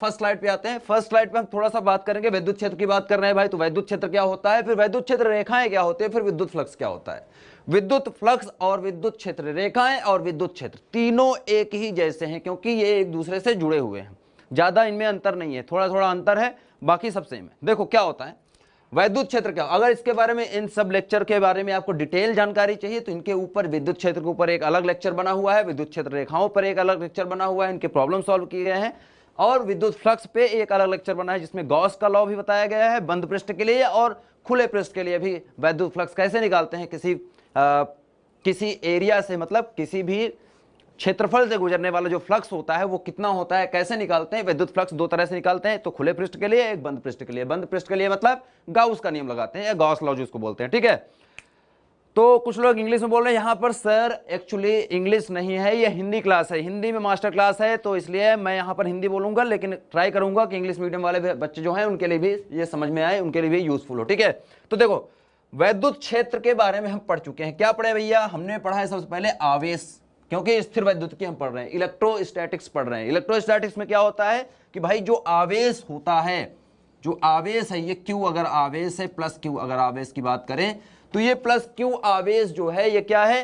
First slide पे आते हैं। फर्स्ट स्लाइड पे हम थोड़ा सा बात करेंगे, विद्युत क्षेत्र की बात कर रहे हैं भाई, तो विद्युत क्षेत्र क्या होता है, फिर विद्युत क्षेत्र रेखाएं क्या होती है, फिर विद्युत फ्लक्स क्या होता है। विद्युत फ्लक्स और विद्युत क्षेत्र रेखाएं और विद्युत क्षेत्र तीनों एक ही जैसे हैं, क्योंकि ये एक दूसरे से जुड़े हुए हैं, ज्यादा इनमें अंतर नहीं है, थोड़ा थोड़ा अंतर है, बाकी सब सेम है। देखो क्या होता है वैद्युत क्षेत्र क्या, अगर इसके बारे में इन सब लेक्चर के बारे में आपको डिटेल जानकारी चाहिए तो इनके ऊपर विद्युत क्षेत्र के ऊपर एक अलग लेक्चर बना हुआ है, विद्युत क्षेत्र रेखाओं पर एक अलग लेक्चर बना हुआ है, इनके प्रॉब्लम सॉल्व किए गए हैं, और विद्युत फ्लक्स पे एक अलग लेक्चर बना है जिसमें गॉस का लॉ भी बताया गया है, बंद पृष्ठ के लिए और खुले पृष्ठ के लिए भी वैद्युत फ्लक्स कैसे निकालते हैं, किसी एरिया से, मतलब किसी भी क्षेत्रफल से गुजरने वाला जो फ्लक्स होता है वो कितना होता है, कैसे निकालते हैं। विद्युत फ्लक्स दो तरह से निकालते हैं, तो खुले पृष्ठ के लिए, एक बंद पृष्ठ के लिए। बंद पृष्ठ के लिए मतलब गाउस का नियम लगाते हैं या गॉस लॉ जिसको बोलते हैं, ठीक है। तो कुछ लोग इंग्लिश में बोल रहे हैं यहाँ पर, सर एक्चुअली इंग्लिश नहीं है, ये हिंदी क्लास है, हिंदी में मास्टर क्लास है, तो इसलिए मैं यहाँ पर हिंदी बोलूंगा, लेकिन ट्राई करूंगा कि इंग्लिश मीडियम वाले बच्चे जो हैं उनके लिए भी ये समझ में आए, उनके लिए भी यूजफुल हो, ठीक है। तो देखो वैद्युत क्षेत्र के बारे में हम पढ़ चुके हैं, क्या पढ़े भैया, हमने पढ़ा है सबसे पहले आवेश, क्योंकि स्थिर वैद्युतिकी हम पढ़ रहे हैं, इलेक्ट्रोस्टैटिक्स पढ़ रहे हैं। इलेक्ट्रोस्टैटिक्स में क्या होता है कि भाई जो आवेश होता है, जो आवेश है, ये Q अगर आवेश है, प्लस Q अगर आवेश की बात करें तो ये प्लस Q आवेश जो है ये क्या है,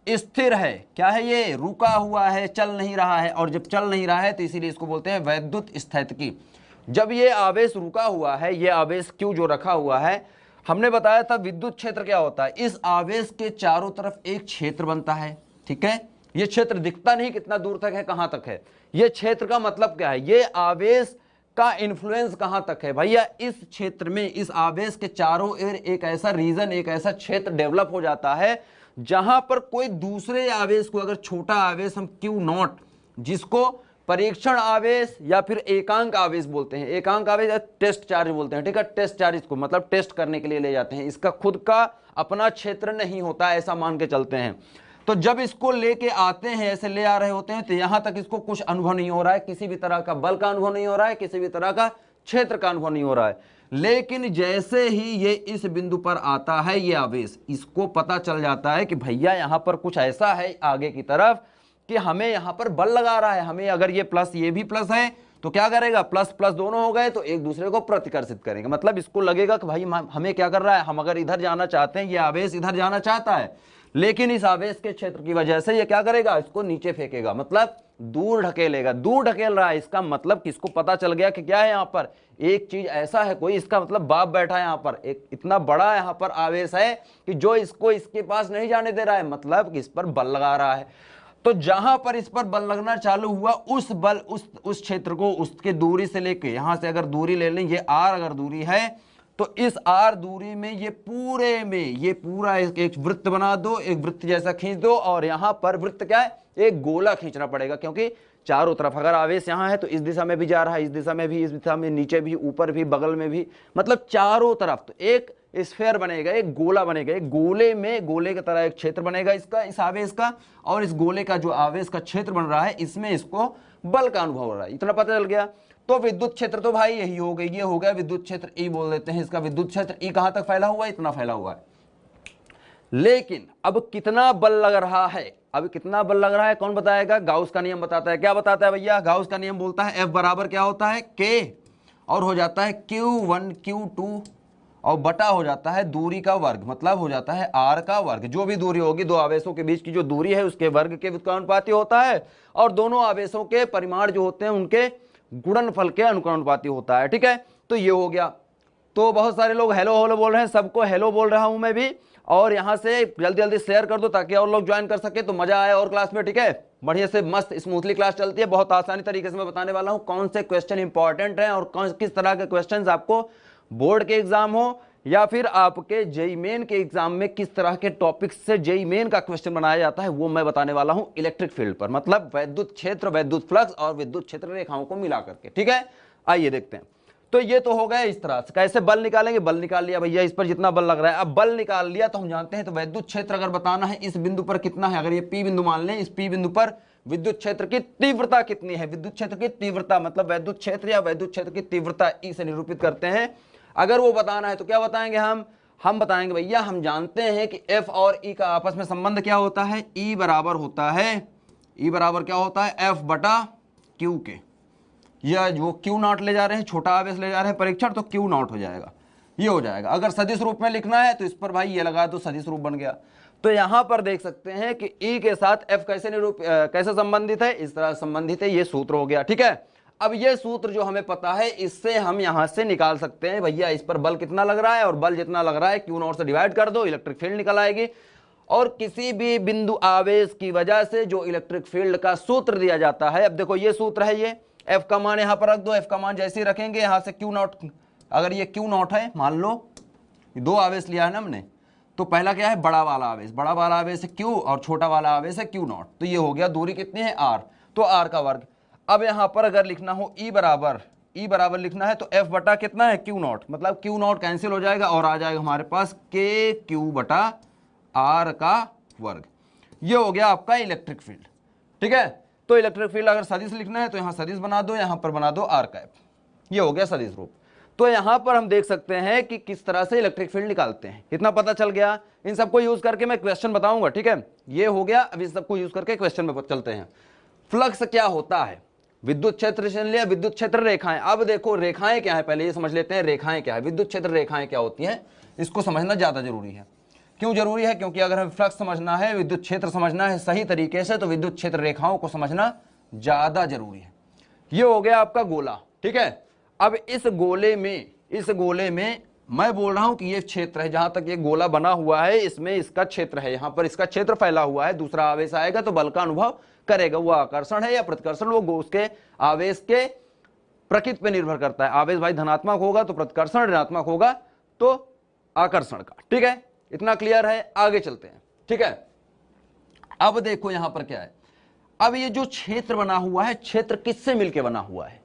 स्थिर है, क्या है, ये रुका हुआ है, चल नहीं रहा है, और जब चल नहीं रहा है तो इसीलिए इसको बोलते हैं वैद्युत स्थैतिकी। जब ये आवेश रुका हुआ है, ये आवेश Q जो रखा हुआ है, हमने बताया था विद्युत क्षेत्र क्या होता है, इस आवेश के चारों तरफ एक क्षेत्र बनता है, ठीक है। ये क्षेत्र दिखता नहीं कितना दूर तक है, कहां तक है, ये क्षेत्र का मतलब क्या है, ये आवेश का इन्फ्लुएंस कहां तक है भैया, इस क्षेत्र में, इस आवेश के चारों ओर एक ऐसा रीजन, एक ऐसा क्षेत्र डेवलप हो जाता है जहां पर कोई दूसरे आवेश को, अगर छोटा आवेश हम Q नॉट, जिसको परीक्षण आवेश या फिर एकांक आवेश बोलते हैं, एकांक आवेश टेस्ट चार्ज बोलते हैं, ठीक है। टेस्ट चार्ज इसको मतलब टेस्ट करने के लिए ले जाते हैं, इसका खुद का अपना क्षेत्र नहीं होता, ऐसा मान के चलते हैं। तो जब इसको लेके आते हैं, ऐसे ले आ रहे होते हैं, तो यहां तक इसको कुछ अनुभव नहीं हो रहा है, किसी भी तरह का बल का अनुभव नहीं हो रहा है, किसी भी तरह का क्षेत्र का अनुभव नहीं हो रहा है। लेकिन जैसे ही ये इस बिंदु पर आता है ये आवेश, इसको पता चल जाता है कि भैया यहां पर कुछ ऐसा है आगे की तरफ कि हमें यहां पर बल लगा रहा है, हमें अगर ये प्लस, ये भी प्लस है तो क्या करेगा, प्लस प्लस दोनों हो गए तो एक दूसरे को प्रतिकर्षित करेंगे, मतलब इसको लगेगा कि भाई हमें क्या कर रहा है, हम अगर इधर जाना चाहते हैं, ये आवेश इधर जाना चाहता है, लेकिन इस आवेश के क्षेत्र की वजह से ये क्या करेगा, इसको नीचे फेंकेगा, मतलब दूर ढकेलेगा, दूर ढकेल रहा है, इसका मतलब किसको पता चल गया कि क्या है यहाँ पर एक चीज ऐसा है, कोई इसका मतलब बाप बैठा है यहाँ पर, एक इतना बड़ा यहाँ पर आवेश है कि जो इसको इसके पास नहीं जाने दे रहा है, मतलब कि इस पर बल लगा रहा है। तो जहां पर इस पर बल लगना चालू हुआ, उस बल, उस क्षेत्र को, उसके दूरी से लेके, यहां से अगर दूरी ले लें, ये R अगर दूरी है, तो इस R दूरी में ये पूरे में, ये पूरा एक वृत्त बना दो, एक वृत्त जैसा खींच दो, और यहां पर वृत्त क्या है, एक गोला खींचना पड़ेगा, क्योंकि चारों तरफ अगर आवेश यहां है तो इस दिशा में भी जा रहा है, इस दिशा में भी, इस दिशा में, नीचे भी, ऊपर भी, बगल में भी, मतलब चारों तरफ तो एक स्फीयर बनेगा, एक गोला बनेगा, एक गोले में, गोले की तरह एक क्षेत्र बनेगा इसका, इस आवेश का, और इस गोले का जो आवेश का क्षेत्र बन रहा है, इसमें इसको बल का अनुभव हो रहा है, इतना पता चल गया। तो विद्युत क्षेत्र तो भाई यही हो गई, ये हो गया विद्युत क्षेत्र, ई बोल देते हैं इसका, विद्युत क्षेत्र ई कहां तक फैला हुआ है, इतना फैला हुआ है। लेकिन अब कितना बल लग रहा है, अब कितना बल लग रहा है कौन बताएगा, गाउस का नियम बताता है। क्या बताता है भैया, गाउस का नियम बोलता है F बराबर क्या होता है, K, और हो जाता है Q1 Q2, और बटा हो जाता है दूरी का वर्ग, मतलब हो जाता है R का वर्ग, जो भी दूरी होगी, दो आवेशों के बीच की जो दूरी है उसके वर्ग के व्युत्क्रमानुपाती होता है, और दोनों आवेशों के परिमाण जो होते हैं उनके गुणनफल के अनुक्रमानुपाती होता है, ठीक है। तो ये हो गया। तो बहुत सारे लोग हेलो हेलो बोल रहे हैं, सबको हेलो बोल रहा हूं मैं भी, और यहां से जल्दी जल्दी शेयर कर दो ताकि और लोग ज्वाइन कर सके, तो मजा आए और क्लास में, ठीक है। बढ़िया से मस्त स्मूथली क्लास चलती है, बहुत आसानी तरीके से मैं बताने वाला हूं कौन से क्वेश्चन इंपॉर्टेंट हैं और कौन किस तरह के क्वेश्चन आपको बोर्ड के एग्जाम हो या फिर आपके जेईई मेन के एग्जाम में किस तरह के टॉपिक से जेईई मेन का क्वेश्चन बनाया जाता है, वो मैं बताने वाला हूं इलेक्ट्रिक फील्ड पर, मतलब वैद्युत क्षेत्र, वैद्युत फ्लक्स और विद्युत क्षेत्र रेखाओं को मिला करके, ठीक है। आइए देखते हैं। तो ये तो हो गया इस तरह से, कैसे बल निकालेंगे, बल निकाल लिया भैया, इस पर जितना बल लग रहा है, अब बल निकाल लिया तो हम जानते हैं, तो वैद्युत क्षेत्र अगर बताना है इस बिंदु पर कितना है, अगर ये P बिंदु मान लें, इस P बिंदु पर विद्युत क्षेत्र की तीव्रता कितनी है, विद्युत क्षेत्र की तीव्रता मतलब वैद्युत क्षेत्र या वैद्युत क्षेत्र की तीव्रता E से निरूपित करते हैं। अगर वो बताना है तो क्या बताएंगे हम बताएंगे भैया, हम जानते हैं कि F और E का आपस में संबंध क्या होता है, E बराबर होता है, E बराबर क्या होता है, F बटा Q के, या जो क्यू नॉट ले जा रहे हैं, छोटा आवेश ले जा रहे हैं परीक्षण, तो क्यू नॉट हो जाएगा, ये हो जाएगा। अगर सदिश रूप में लिखना है तो इस पर भाई ये लगा दो, सदिश रूप बन गया। तो यहां पर देख सकते हैं कि ई के साथ एफ कैसे संबंधित है, इस तरह संबंधित है, ये सूत्र हो गया। ठीक है, अब ये सूत्र जो हमें पता है, इससे हम यहां से निकाल सकते हैं भैया इस पर बल कितना लग रहा है, और बल जितना लग रहा है क्यू नॉट से डिवाइड कर दो, इलेक्ट्रिक फील्ड निकल आएगी। और किसी भी बिंदु आवेश की वजह से जो इलेक्ट्रिक फील्ड का सूत्र दिया जाता है, अब देखो ये सूत्र है, ये एफ का मान यहां पर रख दो, एफ का मान जैसे ही रखेंगे यहां से क्यू नॉट, अगर ये क्यू नॉट है, मान लो दो आवेश लिया है ना हमने, तो पहला क्या है, बड़ा वाला आवेश, बड़ा वाला आवेश है क्यू और छोटा वाला आवेश है क्यू नॉट, तो ये हो गया, दूरी कितनी है आर, तो आर का वर्ग। अब यहां पर अगर लिखना हो ई बराबर लिखना है तो एफ बटा कितना है क्यू नॉट, मतलब क्यू नॉट कैंसिल हो जाएगा और आ जाएगा हमारे पास के क्यू बटा आर का वर्ग। ये हो गया आपका इलेक्ट्रिक फील्ड। ठीक है, तो इलेक्ट्रिक फील्ड अगर सदिश लिखना है तो यहां सदिश बना दो, यहां पर बना दो आर कैप, ये हो गया सदिश रूप। तो यहां पर हम देख सकते हैं कि किस तरह से इलेक्ट्रिक फील्ड निकालते हैं, इतना पता चल गया। इन सबको यूज करके मैं क्वेश्चन बताऊंगा। ठीक है, ये हो गया, अब इन सबको यूज करके क्वेश्चन में चलते हैं। फ्लक्स क्या होता है, विद्युत क्षेत्र से लिया, विद्युत क्षेत्र रेखाएं। अब देखो रेखाएं क्या है, पहले ये समझ लेते हैं रेखाएं क्या है, विद्युत क्षेत्र रेखाएं क्या होती हैं, इसको समझना ज्यादा जरूरी है। क्यों जरूरी है, क्योंकि अगर हमें फ्लक्स समझना है, विद्युत क्षेत्र समझना है सही तरीके से, तो विद्युत क्षेत्र रेखाओं को समझना ज्यादा जरूरी है। ये हो गया आपका गोला। ठीक है, अब इस गोले में मैं बोल रहा हूं कि ये क्षेत्र है, जहां तक ये गोला बना हुआ है इसमें इसका क्षेत्र है, यहां पर इसका क्षेत्र फैला हुआ है। दूसरा आवेश आएगा तो बल का अनुभव करेगा, वो आकर्षण है या प्रतिकर्षण, वो उसके आवेश के प्रकृति पे निर्भर करता है। आवेश भाई धनात्मक होगा तो प्रतिकर्षण, ऋणात्मक होगा तो आकर्षण का। ठीक है, इतना क्लियर है, आगे चलते हैं। ठीक है, अब देखो यहां पर क्या है, अब ये जो क्षेत्र बना हुआ है, क्षेत्र किससे मिलकर बना हुआ है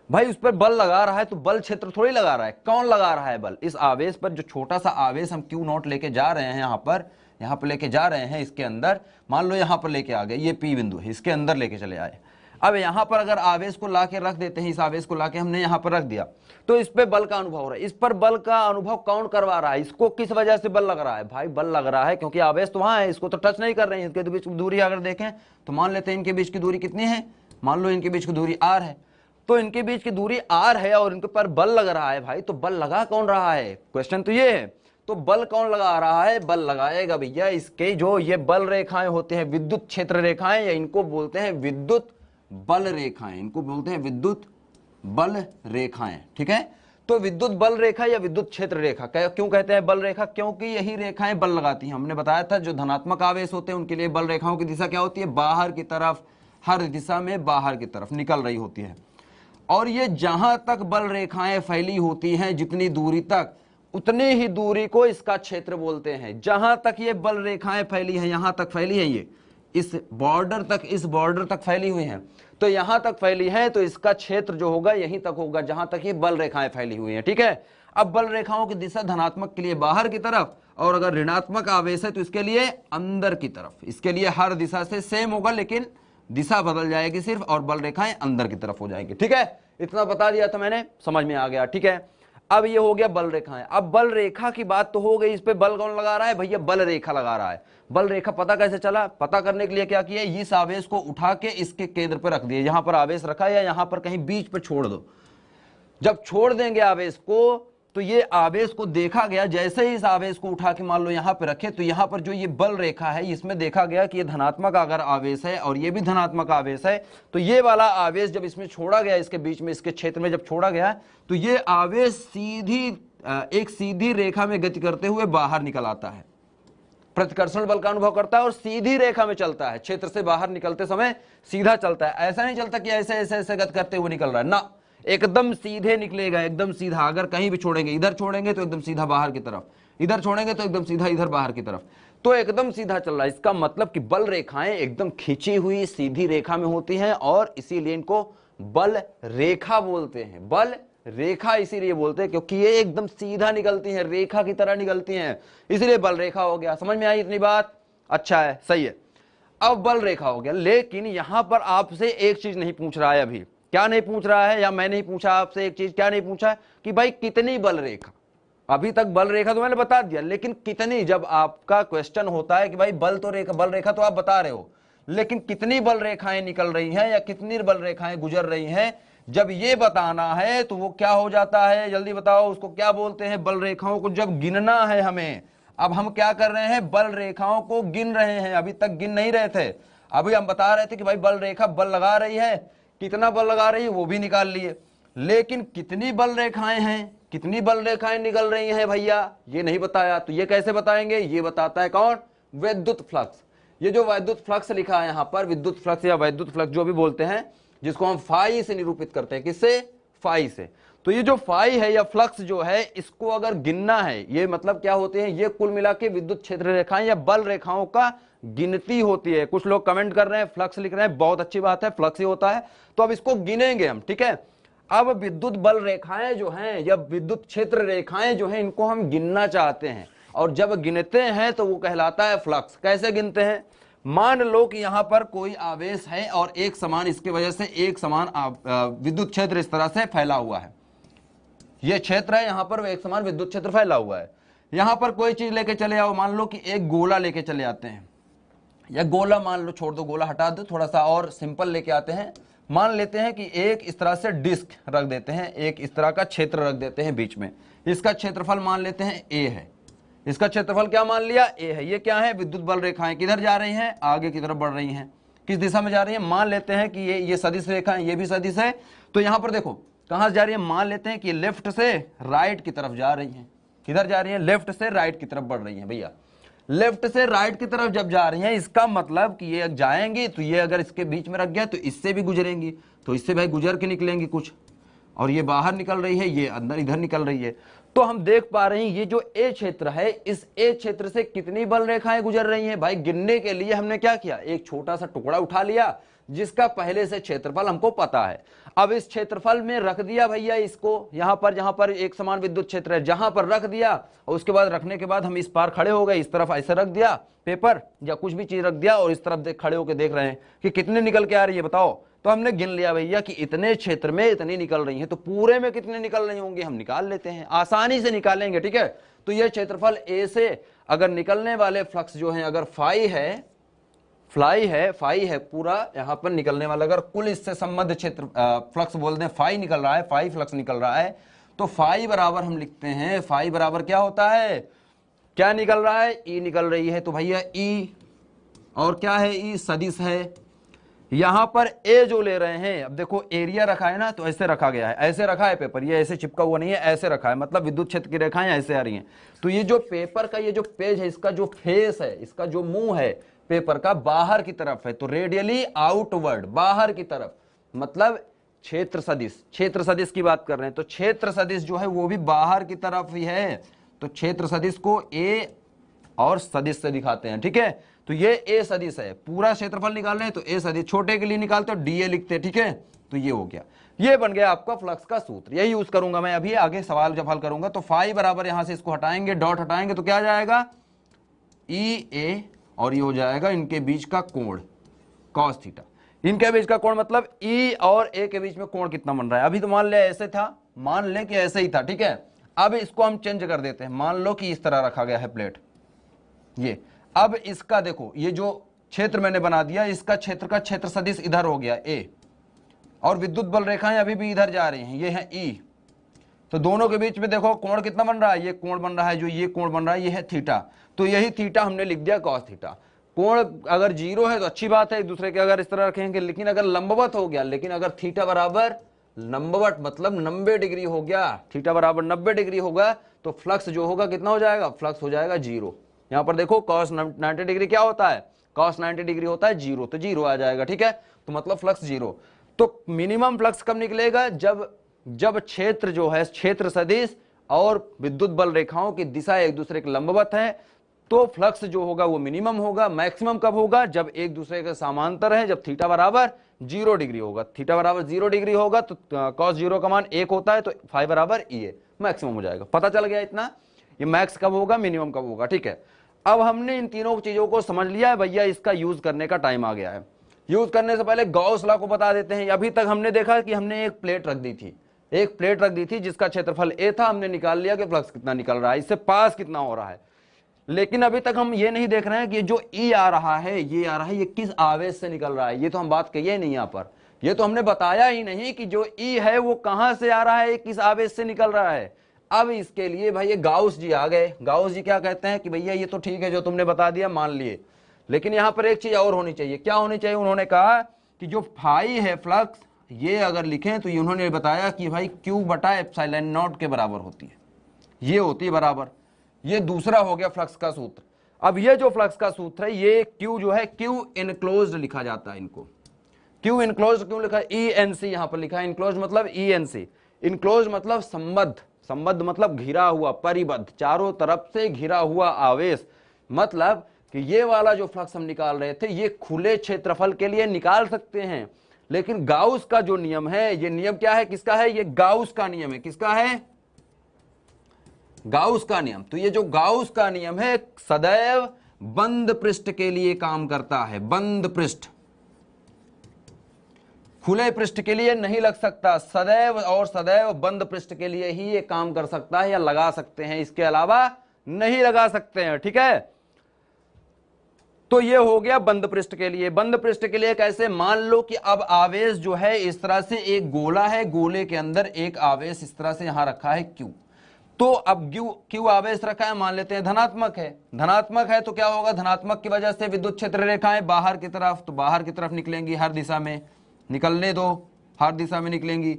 भाई, उस पर बल लगा रहा है तो बल क्षेत्र थोड़ी लगा रहा है, कौन लगा रहा है बल, इस आवेश पर। जो छोटा सा आवेश हम क्यू नॉट लेके जा रहे हैं, यहां पर लेके जा रहे हैं, इसके अंदर मान लो यहां पर लेके आ गए, ये पी बिंदु है, इसके अंदर लेके चले आए। अब यहां पर अगर आवेश को लाके रख देते हैं, इस आवेश को लाके हमने यहां पर रख दिया, तो इस पे बल का अनुभव हो रहा है। इस पर बल का अनुभव कौन करवा रहा है, इसको किस वजह से बल लग रहा है भाई, बल लग रहा है क्योंकि आवेश तो वहां है, इसको तो टच नहीं कर रहे हैं। इसके बीच की दूरी अगर देखें तो मान लेते हैं इनके बीच की दूरी कितनी है, मान लो इनके बीच की दूरी आर है, तो इनके बीच की दूरी आर है और इनके पर बल लग रहा है भाई, तो बल लगा कौन रहा है, क्वेश्चन तो ये है। तो बल कौन लगा रहा है, बल लगाएगा भैया इसके जो ये बल रेखाएं होते हैं, विद्युत क्षेत्र रेखाएं, या इनको बोलते हैं विद्युत बल रेखाएं, इनको बोलते हैं विद्युत बल रेखाएं। ठीक है, तो विद्युत बल रेखा या विद्युत क्षेत्र रेखा क्यों कहते हैं बल रेखा, क्योंकि यही रेखाएं बल लगाती हैं। हमने बताया था जो धनात्मक आवेश होते हैं उनके लिए बल रेखाओं की दिशा क्या होती है, बाहर की तरफ, हर दिशा में बाहर की तरफ निकल रही होती है। और ये जहां तक बल रेखाएं फैली होती हैं, जितनी दूरी तक, उतनी ही दूरी को इसका क्षेत्र बोलते हैं। जहां तक ये बल रेखाएं फैली हैं, यहां तक फैली है, ये इस बॉर्डर तक फैली हुई हैं, तो यहां तक फैली है तो इसका क्षेत्र जो होगा यहीं तक होगा, जहां तक ये बल रेखाएं फैली हुई हैं। ठीक है, अब बल रेखाओं की दिशा धनात्मक के लिए बाहर की तरफ, और अगर ऋणात्मक आवेश है तो इसके लिए अंदर की तरफ। इसके लिए हर दिशा से सेम होगा, लेकिन दिशा बदल जाएगी सिर्फ, और बल रेखाएं अंदर की तरफ हो जाएंगी। ठीक है, इतना बता दिया था मैंने, समझ में आ गया। ठीक है, अब ये हो गया बल रेखाएं। अब बल रेखा की बात तो हो गई, इस पे बल कौन लगा रहा है भैया, बल रेखा लगा रहा है। बल रेखा पता कैसे चला, पता करने के लिए क्या किया, इस आवेश को उठा के इसके केंद्र पर रख दिया, यहां पर आवेश रखा या यहां पर कहीं बीच पर छोड़ दो। जब छोड़ देंगे आवेश को तो ये आवेश को देखा गया, जैसे ही इस आवेश को उठा के मान लो यहां पर रखे, तो यहां पर जो ये बल रेखा है इसमें देखा गया कि ये धनात्मक अगर आवेश है और ये भी धनात्मक आवेश है, तो ये वाला आवेश जब इसमें छोड़ा गया, इसके बीच में, इसके क्षेत्र में जब छोड़ा गया, तो ये आवेश एक सीधी रेखा में गति करते हुए बाहर निकल आता है, प्रतिकर्षण बल का अनुभव करता है और सीधी रेखा में चलता है। क्षेत्र से बाहर निकलते समय सीधा चलता है, ऐसा नहीं चलता कि ऐसे ऐसे ऐसे गति करते हुए निकल रहा है ना, एकदम सीधे निकलेगा, एकदम सीधा। अगर कहीं भी छोड़ेंगे, इधर छोड़ेंगे तो एकदम सीधा बाहर की तरफ, इधर छोड़ेंगे तो एकदम सीधा इधर बाहर की तरफ, तो एकदम सीधा चल रहा है। इसका मतलब कि बल रेखाएं एकदम खींची हुई सीधी रेखा में होती हैं, और इसीलिए इनको बल रेखा बोलते हैं। बल रेखा इसीलिए बोलते हैं क्योंकि ये एकदम सीधा निकलती हैं, रेखा की तरह निकलती हैं, इसलिए बल रेखा हो गया। समझ में आई इतनी बात, अच्छा है, सही है। अब बल रेखा हो गया, लेकिन यहां पर आपसे एक चीज नहीं पूछ रहा है अभी। क्या नहीं पूछ रहा है, या मैं नहीं पूछा आपसे एक चीज, क्या नहीं पूछा कि भाई कितनी बल रेखा। अभी तक बल रेखा तो मैंने बता दिया, लेकिन कितनी, जब आपका क्वेश्चन होता है कि भाई बल रेखा तो आप बता रहे हो, लेकिन कितनी बल रेखाएं निकल रही हैं या कितनी बल रेखाएं गुजर रही हैं, जब ये बताना है तो वो क्या हो जाता है, जल्दी बताओ, उसको क्या बोलते हैं? बल रेखाओं को जब गिनना है हमें, अब हम क्या कर रहे हैं, बल रेखाओं को गिन रहे हैं, अभी तक गिन नहीं रहे थे। अभी हम बता रहे थे कि भाई बल रेखा बल लगा रही है, कितना बल लगा रही है वो भी निकाल लिए, लेकिन कितनी बल रेखाएं हैं, कितनी बल रेखाएं निकल रही हैं भैया, ये नहीं बताया। तो ये कैसे बताएंगे, ये बताता है कौन, विद्युत फ्लक्स। ये जो विद्युत फ्लक्स लिखा है यहाँ पर, विद्युत फ्लक्स या विद्युत फ्लक्स जो भी बोलते हैं, जिसको हम फाई से निरूपित करते हैं, किससे, फाई से। तो ये जो फाई है या फ्लक्स जो है, इसको अगर गिनना है, ये मतलब क्या होते हैं, ये कुल मिला के विद्युत क्षेत्र रेखाएं या बल रेखाओं का गिनती होती है। कुछ लोग कमेंट कर रहे हैं फ्लक्स लिख रहे हैं, बहुत अच्छी बात है, फ्लक्स ही होता है। तो अब इसको गिनेंगे हम, ठीक है। अब विद्युत बल रेखाएं जो हैं या विद्युत क्षेत्र रेखाएं जो हैं, इनको हम गिनना चाहते हैं, और जब गिनते हैं तो वो कहलाता है फ्लक्स। कैसे गिनते हैं, मान लो कि यहां पर कोई आवेश है और एक समान, इसके वजह से एक समान विद्युत क्षेत्र इस तरह से फैला हुआ है, ये क्षेत्र है यहां पर, एक समान विद्युत क्षेत्र फैला हुआ है। यहां पर कोई चीज लेके चले आओ, मान लो कि एक गोला लेके चले आते हैं, या गोला मान लो, छोड़ दो गोला हटा दो, थोड़ा सा और सिंपल लेके आते हैं। मान लेते हैं कि एक इस तरह से डिस्क रख देते हैं, एक इस तरह का क्षेत्र रख देते हैं बीच में, इसका क्षेत्रफल मान लेते हैं ए है, इसका क्षेत्रफल क्या मान लिया, ए है। ये क्या है, विद्युत बल रेखाएं किधर जा रही हैं, आगे की तरफ बढ़ रही हैं, किस दिशा में जा रही हैं, मान लेते हैं कि ये सदिश रेखा है, ये भी सदिश है। तो यहां पर देखो कहां से जा रही है, मान लेते हैं कि लेफ्ट से राइट की तरफ जा रही हैं, किधर जा रही है, लेफ्ट से राइट की तरफ बढ़ रही हैं भैया। लेफ्ट से राइट की तरफ जब जा रही हैं, इसका मतलब कि ये जाएंगी तो ये अगर इसके बीच में रख गया तो इससे भी गुजरेंगी, तो इससे भाई गुजर के निकलेंगी कुछ, और ये बाहर निकल रही है, ये अंदर इधर निकल रही है। तो हम देख पा रहे हैं ये जो ए क्षेत्र है, इस ए क्षेत्र से कितनी बल रेखाएं गुजर रही हैं भाई। गिनने के लिए हमने क्या किया, एक छोटा सा टुकड़ा उठा लिया जिसका पहले से क्षेत्रफल हमको पता है। अब इस क्षेत्रफल में रख दिया भैया इसको, यहां पर जहां पर एक समान विद्युत क्षेत्र है, जहां पर रख दिया, और उसके बाद रखने के बाद हम इस पार खड़े हो गए, इस तरफ ऐसे रख दिया पेपर या कुछ भी चीज रख दिया, और इस तरफ खड़े होकर देख रहे हैं कि कितने निकल के आ रही है बताओ। तो हमने गिन लिया भैया कि इतने क्षेत्र में इतनी निकल रही है, तो पूरे में कितने निकल रही होंगी हम निकाल लेते हैं, आसानी से निकालेंगे, ठीक है। तो यह क्षेत्रफल ए से अगर निकलने वाले फ्लक्स जो है, अगर फाई है पूरा यहां पर निकलने वाला, अगर कुल इससे संबद्ध क्षेत्र फ्लक्स बोलते हैं, फाई निकल रहा है, फाई फ्लक्स निकल रहा है, तो फाई बराबर हम लिखते हैं, फाई बराबर क्या होता है, क्या निकल रहा है, ई निकल रही है। तो भैया ई, और क्या है, ई सदिश है। यहां पर ए जो ले रहे हैं, अब देखो एरिया रखा है ना, तो ऐसे रखा गया है, ऐसे रखा है पेपर, ये ऐसे चिपका हुआ नहीं है, ऐसे रखा है, मतलब विद्युत क्षेत्र की रेखाएं ऐसे आ रही हैं। तो ये जो पेपर का ये जो पेज है, इसका जो फेस है, इसका जो मुंह है पेपर का, बाहर की तरफ है, तो रेडियली आउटवर्ड, बाहर की तरफ, मतलब क्षेत्र सदिश की बात कर रहे हैं। तो क्षेत्र सदिश जो है वो भी बाहर की तरफ ही है, तो क्षेत्र सदिश को ए और सदिश से दिखाते हैं, ठीक है। तो ये ए सदिश है, पूरा क्षेत्रफल निकाल रहे हैं तो ए सदिश, छोटे के लिए निकालते हो डी ए लिखते हैं, ठीक है। तो ये हो गया, ये बन गया आपका फ्लक्स का सूत्र, यही यूज करूंगा मैं अभी आगे सवाल जब हल करूंगा। तो फाई बराबर यहां से इसको हटाएंगे, डॉट हटाएंगे तो क्या आ जाएगा, ई ए, और ये हो जाएगा इनके बीच का कोण कॉस थीटा। इनके बीच का कोण मतलब ई और ए के बीच में कोण कितना बन रहा है। अभी तो मान ले ऐसे था, मान ले कि ऐसे ही था, ठीक है। अब इसको हम चेंज कर देते हैं, मान लो कि इस तरह रखा गया है प्लेट, ये अब इसका देखो, ये जो क्षेत्र मैंने बना दिया, इसका क्षेत्र का क्षेत्र सदिश इधर हो गया ए, और विद्युत बल रेखाएं अभी भी इधर जा रही हैं, ये है ई। तो दोनों के बीच में देखो कोण कितना बन रहा है, ये कोण बन रहा है, जो ये कोण बन रहा है ये है थीटा। तो यही थीटा हमने लिख दिया कॉस थीटा। कोण अगर जीरो है तो अच्छी बात है, एक दूसरे के अगर इस तरह रखेंगे, लेकिन अगर लंबवत हो गया, लेकिन अगर थीटा बराबर लंबवत मतलब 90 डिग्री हो गया, थीटा बराबर 90 डिग्री होगा, तो फ्लक्स जो होगा कितना हो जाएगा, फ्लक्स हो जाएगा जीरो। यहां पर देखो cos 90 डिग्री क्या होता है, cos 90 डिग्री होता है जीरो, तो जीरो आ जाएगा, ठीक है। तो मतलब फ्लक्स जीरो। तो मिनिमम फ्लक्स कब निकलेगा, जब क्षेत्र जो है, क्षेत्र सदिश और विद्युत बल रेखाओं की दिशा एक दूसरे के लंबवत है, तो फ्लक्स जो होगा वो मिनिमम होगा। मैक्सिमम कब होगा, जब एक दूसरे के समांतर है, जब थीटा बराबर 0 डिग्री होगा। थीटा बराबर 0 डिग्री होगा तो cos 0 का मान 1 होता है, तो फाई बराबर ई ए, मैक्सिमम हो जाएगा। पता चल गया इतना, ये मैक्स कब होगा, मिनिमम कब होगा, ठीक है। अब हमने इन तीनों चीजों को समझ लिया है भैया, इसका यूज करने का टाइम आ गया है। यूज करने से पहले गॉस लॉ को बता देते हैं। अभी तक हमने देखा कि हमने एक प्लेट रख दी थी, जिसका क्षेत्रफल ए था, हमने निकाल लिया कि फ्लक्स कितना निकल रहा है, इससे पास कितना हो रहा है। लेकिन अभी तक हम ये नहीं देख रहे हैं कि जो ई आ रहा है, ये किस आवेश से निकल रहा है, ये तो हम बात कही नहीं यहाँ पर। ये तो हमने बताया ही नहीं कि जो ई है वो कहां से आ रहा है, किस आवेश से निकल रहा है। अब इसके लिए भाई ये गाउस जी आ गए। गाउस जी क्या कहते हैं कि भैया ये तो ठीक है जो तुमने बता दिया मान लिए, लेकिन यहां पर एक चीज और होनी चाहिए। क्या होनी चाहिए? उन्होंने कहा कि जो फाई है फ्लक्स, ये अगर लिखें तो उन्होंने बताया कि भाई क्यू बटा एप्सिलॉन नॉट के बराबर होती है, ये होती है बराबर। ये दूसरा हो गया फ्लक्स का सूत्र। अब ये जो फ्लक्स का सूत्र है, ये क्यू जो है क्यू इनक्लोज्ड लिखा जाता है। इनको क्यू इनक्लोज्ड क्यों लिखा है? ENC यहां पर लिखा है। इनक्लोज मतलब ENC, इनक्लोज मतलब संबद्ध, संबद्ध मतलब घिरा हुआ, परिबद्ध, चारों तरफ से घिरा हुआ आवेश। मतलब कि ये वाला जो फ्लक्स हम निकाल रहे थे ये खुले क्षेत्रफल के लिए निकाल सकते हैं, लेकिन गाउस का जो नियम है, ये नियम क्या है, किसका है? ये गाउस का नियम है। किसका है? गाउस का नियम। तो ये जो गाउस का नियम है सदैव बंद पृष्ठ के लिए काम करता है। बंद पृष्ठ, खुले पृष्ठ के लिए नहीं लग सकता। सदैव और सदैव बंद पृष्ठ के लिए ही ये काम कर सकता है या लगा सकते हैं, इसके अलावा नहीं लगा सकते हैं। ठीक है, तो ये हो गया बंद पृष्ठ के लिए। बंद पृष्ठ के लिए कैसे? मान लो कि अब आवेश जो है इस तरह से एक गोला है, गोले के अंदर एक आवेश इस तरह से यहां रखा है Q। तो अब क्यू आवेश रखा है, मान लेते हैं धनात्मक है। धनात्मक है तो क्या होगा? धनात्मक की वजह से विद्युत क्षेत्र रेखाएं बाहर की तरफ, तो बाहर की तरफ निकलेंगी, हर दिशा में निकलने दो, हर दिशा में निकलेंगी।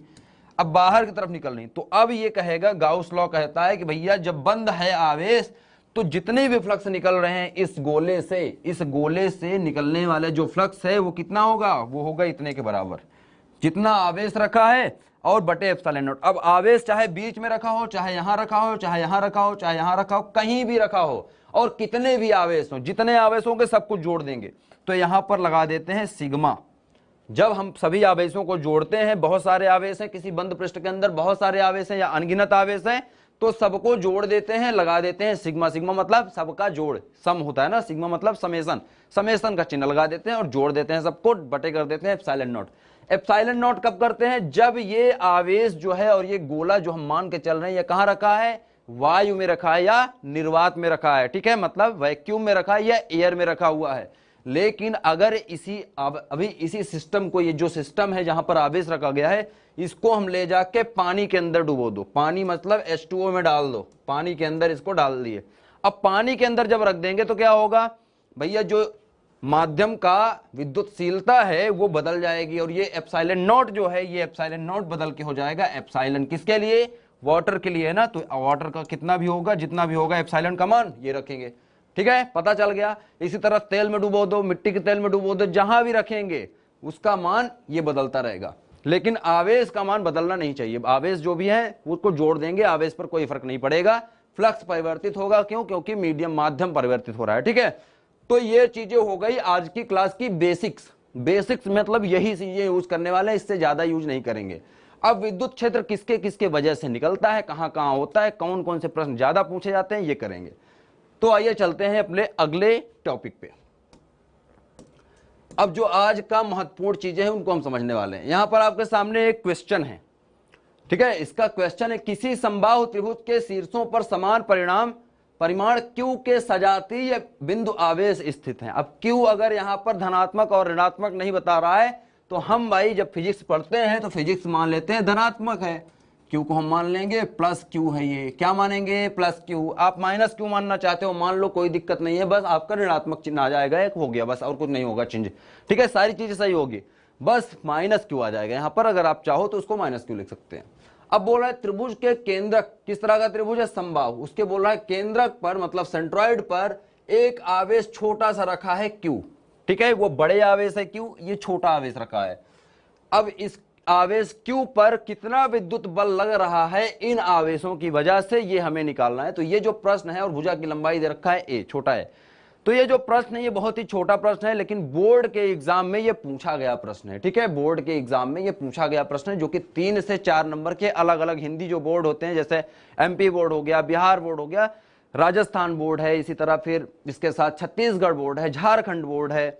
अब बाहर की तरफ निकल रही, तो अब ये कहेगा, गाउस लॉ कहता है कि भैया जब बंद है आवेश तो जितने भी फ्लक्स निकल रहे हैं इस गोले से निकलने वाले जो फ्लक्स है वो कितना होगा? वो होगा इतने के बराबर, जितना आवेश रखा है और बटे एप्सिलॉन नॉट। अब आवेश चाहे बीच में रखा हो, चाहे यहां रखा हो, चाहे यहां रखा हो, चाहे यहां रखा हो, कहीं भी रखा हो, और कितने भी आवेश हो, जितने आवेश होंगे सब कुछ जोड़ देंगे। तो यहां पर लगा देते हैं सिग्मा। जब हम सभी आवेशों को जोड़ते हैं, बहुत सारे आवेश हैं किसी बंद पृष्ठ के अंदर, बहुत सारे आवेश हैं या अनगिनत आवेश हैं, तो सबको जोड़ देते हैं, लगा देते हैं सिग्मा। सिग्मा मतलब सबका जोड़, सम होता है ना, सिग्मा मतलब समेशन, समेशन का चिन्ह लगा देते हैं और जोड़ देते हैं सबको, बटे कर देते हैं एप्सिलॉन नॉट। एप्सिलॉन नॉट कब करते हैं? जब ये आवेश जो है और ये गोला जो हम मान के चल रहे हैं ये कहां रखा है? वायु में रखा है या निर्वात में रखा है। ठीक है, मतलब वैक्यूम में रखा है या एयर में रखा हुआ है। लेकिन अगर अभी इसी सिस्टम को, ये जो सिस्टम है जहां पर आवेश रखा गया है, इसको हम ले जाके पानी के अंदर डुबो दो, पानी मतलब H2O में डाल दो, पानी के अंदर इसको डाल दिए। अब पानी के अंदर जब रख देंगे तो क्या होगा भैया? जो माध्यम का विद्युतशीलता है वो बदल जाएगी, और ये एप्सिलॉन नॉट जो है, ये एप्सिलॉन नॉट बदल के हो जाएगा एप्सिलॉन। किसके लिए? वाटर के लिए है ना। तो वाटर का कितना भी होगा, जितना भी होगा, एप्सिलॉन का मान ये रखेंगे। ठीक है, पता चल गया। इसी तरह तेल में डुबो दो, मिट्टी के तेल में डुबो दो, जहां भी रखेंगे उसका मान ये बदलता रहेगा, लेकिन आवेश का मान बदलना नहीं चाहिए। आवेश जो भी है उसको जोड़ देंगे, आवेश पर कोई फर्क नहीं पड़ेगा। फ्लक्स परिवर्तित होगा, क्यों? क्योंकि मीडियम, माध्यम परिवर्तित हो रहा है। ठीक है, तो ये चीजें हो गई आज की क्लास की बेसिक्स। बेसिक्स मतलब यही चीजें यूज करने वाले हैं, इससे ज्यादा यूज नहीं करेंगे। अब विद्युत क्षेत्र किसके किसके वजह से निकलता है, कहां कहां होता है, कौन कौन से प्रश्न ज्यादा पूछे जाते हैं, ये करेंगे। तो आइए चलते हैं अपने अगले टॉपिक पे। अब जो आज का महत्वपूर्ण चीजें हैं उनको हम समझने वाले हैं। यहां पर आपके सामने एक क्वेश्चन है। ठीक है, इसका क्वेश्चन है, किसी समबाहु त्रिभुज के शीर्षों पर समान परिमाण Q के सजातीय बिंदु आवेश स्थित हैं। अब Q अगर यहां पर धनात्मक और ऋणात्मक नहीं बता रहा है तो हम भाई जब फिजिक्स पढ़ते हैं तो फिजिक्स मान लेते हैं धनात्मक है, Q को हम मान लेंगे प्लस Q है। ये क्या मानेंगे? Plus Q। आप माइनस Q मानना चाहते हो मान लो, कोई दिक्कत नहीं है, बस आपका ऋणात्मक चिन्ह आ जाएगा, एक हो गया बस, और कुछ नहीं होगा चेंज। ठीक है, सारी चीजें सही होगी, बस माइनस Q आ जाएगा यहां पर। अगर आप चाहो तो उसको माइनस Q लिख सकते हैं। अब बोल रहा है त्रिभुज के केंद्रक, किस तरह का त्रिभुज है? समबाहु। उसके बोल रहा है केंद्रक पर मतलब सेंट्रॉइड पर एक आवेश छोटा सा रखा है Q। ठीक है, वो बड़े आवेश है Q, ये छोटा आवेश रखा है। अब इस आवेश Q पर कितना विद्युत बल लग रहा है इन आवेशों की वजह से, ये हमें निकालना है। तो ये जो प्रश्न है, और भुजा की लंबाई दे रखा है a, छोटा है। तो ये जो प्रश्न है ये बहुत ही छोटा प्रश्न है, लेकिन बोर्ड के एग्जाम में ये पूछा गया प्रश्न है। ठीक है, बोर्ड के एग्जाम में ये पूछा गया प्रश्न है, जो कि 3 से 4 नंबर के अलग अलग हिंदी जो बोर्ड होते हैं, जैसे MP बोर्ड हो गया, बिहार बोर्ड हो गया, राजस्थान बोर्ड है, इसी तरह फिर इसके साथ छत्तीसगढ़ बोर्ड है, झारखंड बोर्ड है।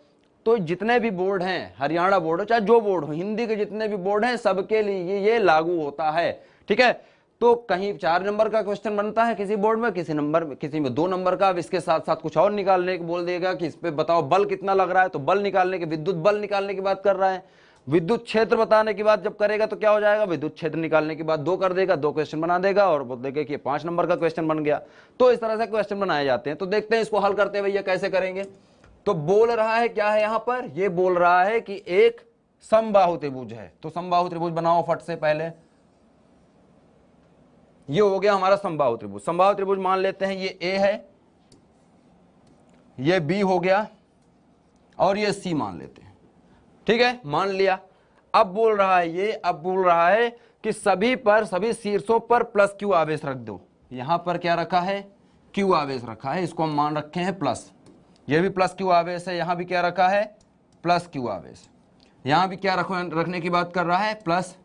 तो जितने भी बोर्ड हैं, हरियाणा बोर्ड हो, चाहे जो बोर्ड हो, हिंदी के जितने भी बोर्ड हैं, सबके लिए ये लागू होता है। ठीक है, तो कहीं 4 नंबर का क्वेश्चन बनता है किसी बोर्ड में, किसी में 2 नंबर का। अब इसके साथ साथ कुछ और निकालने को बोल देगा कि इस पे बताओ बल कितना लग रहा है, तो बल निकालने के, विद्युत बल निकालने की बात कर रहा है। विद्युत क्षेत्र बताने के बाद जब करेगा तो क्या हो जाएगा, विद्युत क्षेत्र निकालने के बाद 2 कर देगा, 2 क्वेश्चन बना देगा और बोल देगा कि 5 नंबर का क्वेश्चन बन गया। तो इस तरह से क्वेश्चन बनाए जाते हैं। तो देखते हैं इसको हल करते हैं भैया कैसे करेंगे। तो बोल रहा है क्या है यहां पर, ये बोल रहा है कि एक समबाहु त्रिभुज है। तो समबाहु त्रिभुज बनाओ फट से पहले। ये हो गया हमारा समबाहु त्रिभुज। समबाहु त्रिभुज मान लेते हैं ये ए है, ये बी हो गया और ये सी मान लेते हैं। ठीक है, मान लिया। अब बोल रहा है ये, अब बोल रहा है कि सभी पर, सभी शीर्षों पर प्लस क्यू आवेश रख दो। यहां पर क्या रखा है, क्यू आवेश रखा है, इसको हम मान रखे हैं प्लस। ये भी प्लस क्यू आवेश है, यहां भी क्या रखा है, प्लस क्यू आवेश। यहां भी क्या रखने की बात कर रहा है, प्लस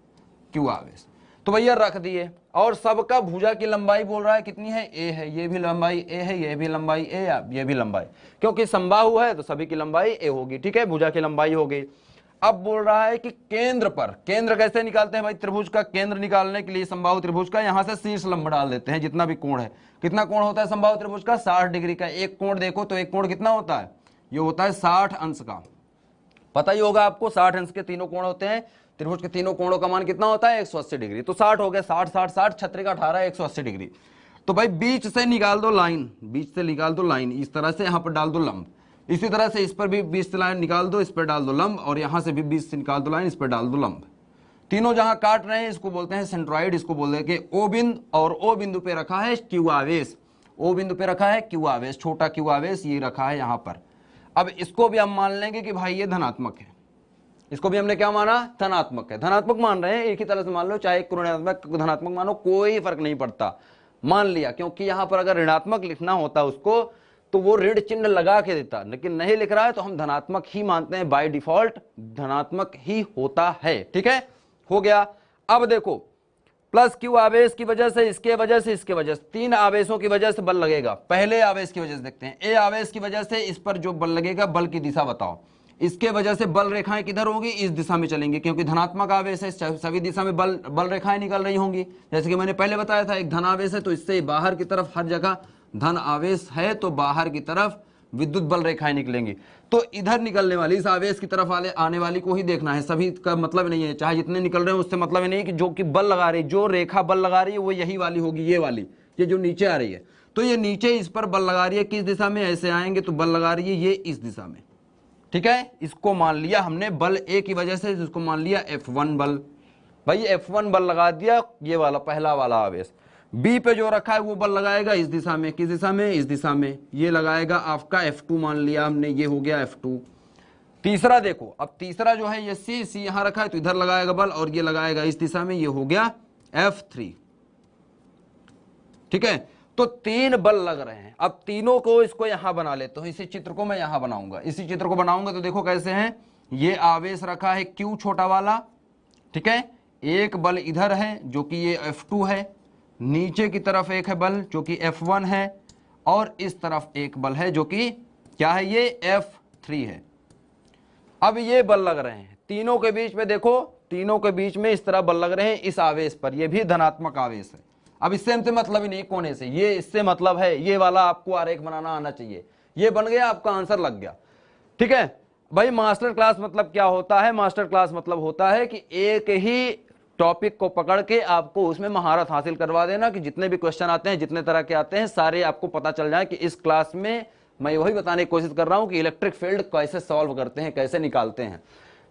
क्यू आवेश। तो भैया रख दिए। और सबका भुजा की लंबाई बोल रहा है कितनी है, ए है। ये भी लंबाई ए है, ये भी लंबाई ए, ये भी लंबाई, क्योंकि समबाहु है तो सभी की लंबाई ए होगी। ठीक है, भुजा की लंबाई हो गई। अब बोल रहा है कि केंद्र पर, केंद्र कैसे निकालते हैं भाई, त्रिभुज का केंद्र निकालने के लिए समबाहु त्रिभुज का यहां से शीर्ष लंब डाल देते हैं, जितना भी कोण है। कितना कोण होता है समबाहु त्रिभुज का, 60 डिग्री का। एक कोण देखो तो एक कोण कितना होता है, ये होता है 60 अंश का। पता ही होगा आपको, 60 अंश के तीनों कोण होते हैं। त्रिभुज के तीनों कोणों का मान कितना होता है, 180 डिग्री। तो 60 हो गया, 60 60 60, 6 का 18, 180 डिग्री। तो भाई बीच से निकाल दो लाइन, बीच से निकाल दो लाइन, इस तरह से यहां पर डाल दो लंब। इसी तरह से इस पर भी बीच से लाइन निकाल दो, इस पर डाल दो लंब, और यहां से भी बीच से निकाल दो लाइन, इस पर डाल दो लंब। तीनों जहां काट रहे हैं इसको बोलते हैं सेंट्रॉइड। इसको बोलते हैं कि ओ बिंदु, और ओ बिंदु पे रखा है क्यू आवेश। ओ बिंदु पे रखा है क्यू आवेश, छोटा क्यू आवेश ये रखा है यहां पर। अब इसको भी हम मान लेंगे कि भाई ये धनात्मक है। इसको भी हमने क्या माना, धनात्मक है। धनात्मक मान रहे हैं, एक ही तरह से मान लो, चाहे ऋणात्मक धनात्मक मानो, कोई फर्क नहीं पड़ता। मान लिया, क्योंकि यहां पर अगर ऋणात्मक लिखना होता उसको तो वो ऋण चिन्ह लगा के देता, लेकिन नहीं लिख रहा है तो हम धनात्मक ही मानते हैं, बाय डिफॉल्ट धनात्मक ही होता है। ठीक है, हो गया। अब देखो, प्लस क्यू आवेश की वजह से, इसके वजह से, इसके वजह से, 3 आवेशों की वजह से बल लगेगा। पहले आवेश की वजह से देखते हैं, ए आवेश की वजह से इस पर जो बल लगेगा, बल की दिशा बताओ। इसके वजह से बल रेखाएं किधर होंगी, इस दिशा में चलेंगी, क्योंकि धनात्मक आवेश है, सभी दिशा में बल रेखाएं निकल रही होंगी। जैसे कि मैंने पहले बताया था, एक धन आवेश है तो इससे बाहर की तरफ, हर जगह धन आवेश है तो बाहर की तरफ विद्युत बल रेखाएं निकलेंगी। तो इधर निकलने वाली, इस आवेश की तरफ आने वाली को ही देखना है, सभी का मतलब नहीं है, चाहे जितने निकल रहे हैं उससे मतलब नहीं है कि जो कि बल लगा रही, जो रेखा बल लगा रही है वो यही वाली होगी, ये वाली, ये जो नीचे आ रही है। तो ये नीचे इस पर बल लगा रही है, किस दिशा में, ऐसे आएंगे तो बल लगा रही है ये इस दिशा में। ठीक है, इसको मान लिया हमने बल ए की वजह से, इसको मान लिया F1 बल। भाई F1 बल लगा दिया, ये वाला पहला वाला आवेश। बी पे जो रखा है वो बल लगाएगा इस दिशा में, किस दिशा में, इस दिशा में। ये लगाएगा आपका F2 मान लिया हमने, ये हो गया F2। तीसरा देखो, अब तीसरा जो है ये सी यहां रखा है तो इधर लगाएगा बल, और ये लगाएगा इस दिशा में, ये हो गया F3। ठीक है, तो 3 बल लग रहे हैं। अब तीनों को, इसको यहां बना लेते हो, इसी चित्र को मैं यहां बनाऊंगा, इसी चित्र को बनाऊंगा। तो देखो कैसे हैं, ये आवेश रखा है Q छोटा वाला। ठीक है, एक बल इधर है जो कि ये F2 है, नीचे की तरफ एक है बल जो कि F1 है, और इस तरफ एक बल है जो कि क्या है, ये F3 है। अब ये बल लग रहे हैं तीनों के बीच में, देखो तीनों के बीच में इस तरह बल लग रहे हैं इस आवेश पर, ये भी धनात्मक आवेश है। अब इससे हमसे मतलब ही नहीं कोने से, ये इससे मतलब है, ये वाला आपको आरेख बनाना आना चाहिए। ये बन गया, आपका आंसर लग गया। ठीक है भाई, मास्टर क्लास मतलब क्या होता है, मास्टर क्लास मतलब होता है कि एक ही टॉपिक को पकड़ के आपको उसमें महारत हासिल करवा देना, कि जितने भी क्वेश्चन आते हैं, जितने तरह के आते हैं, सारे आपको पता चल जाए। कि इस क्लास में मैं वही बताने की कोशिश कर रहा हूं कि इलेक्ट्रिक फील्ड कैसे सॉल्व करते हैं, कैसे निकालते हैं।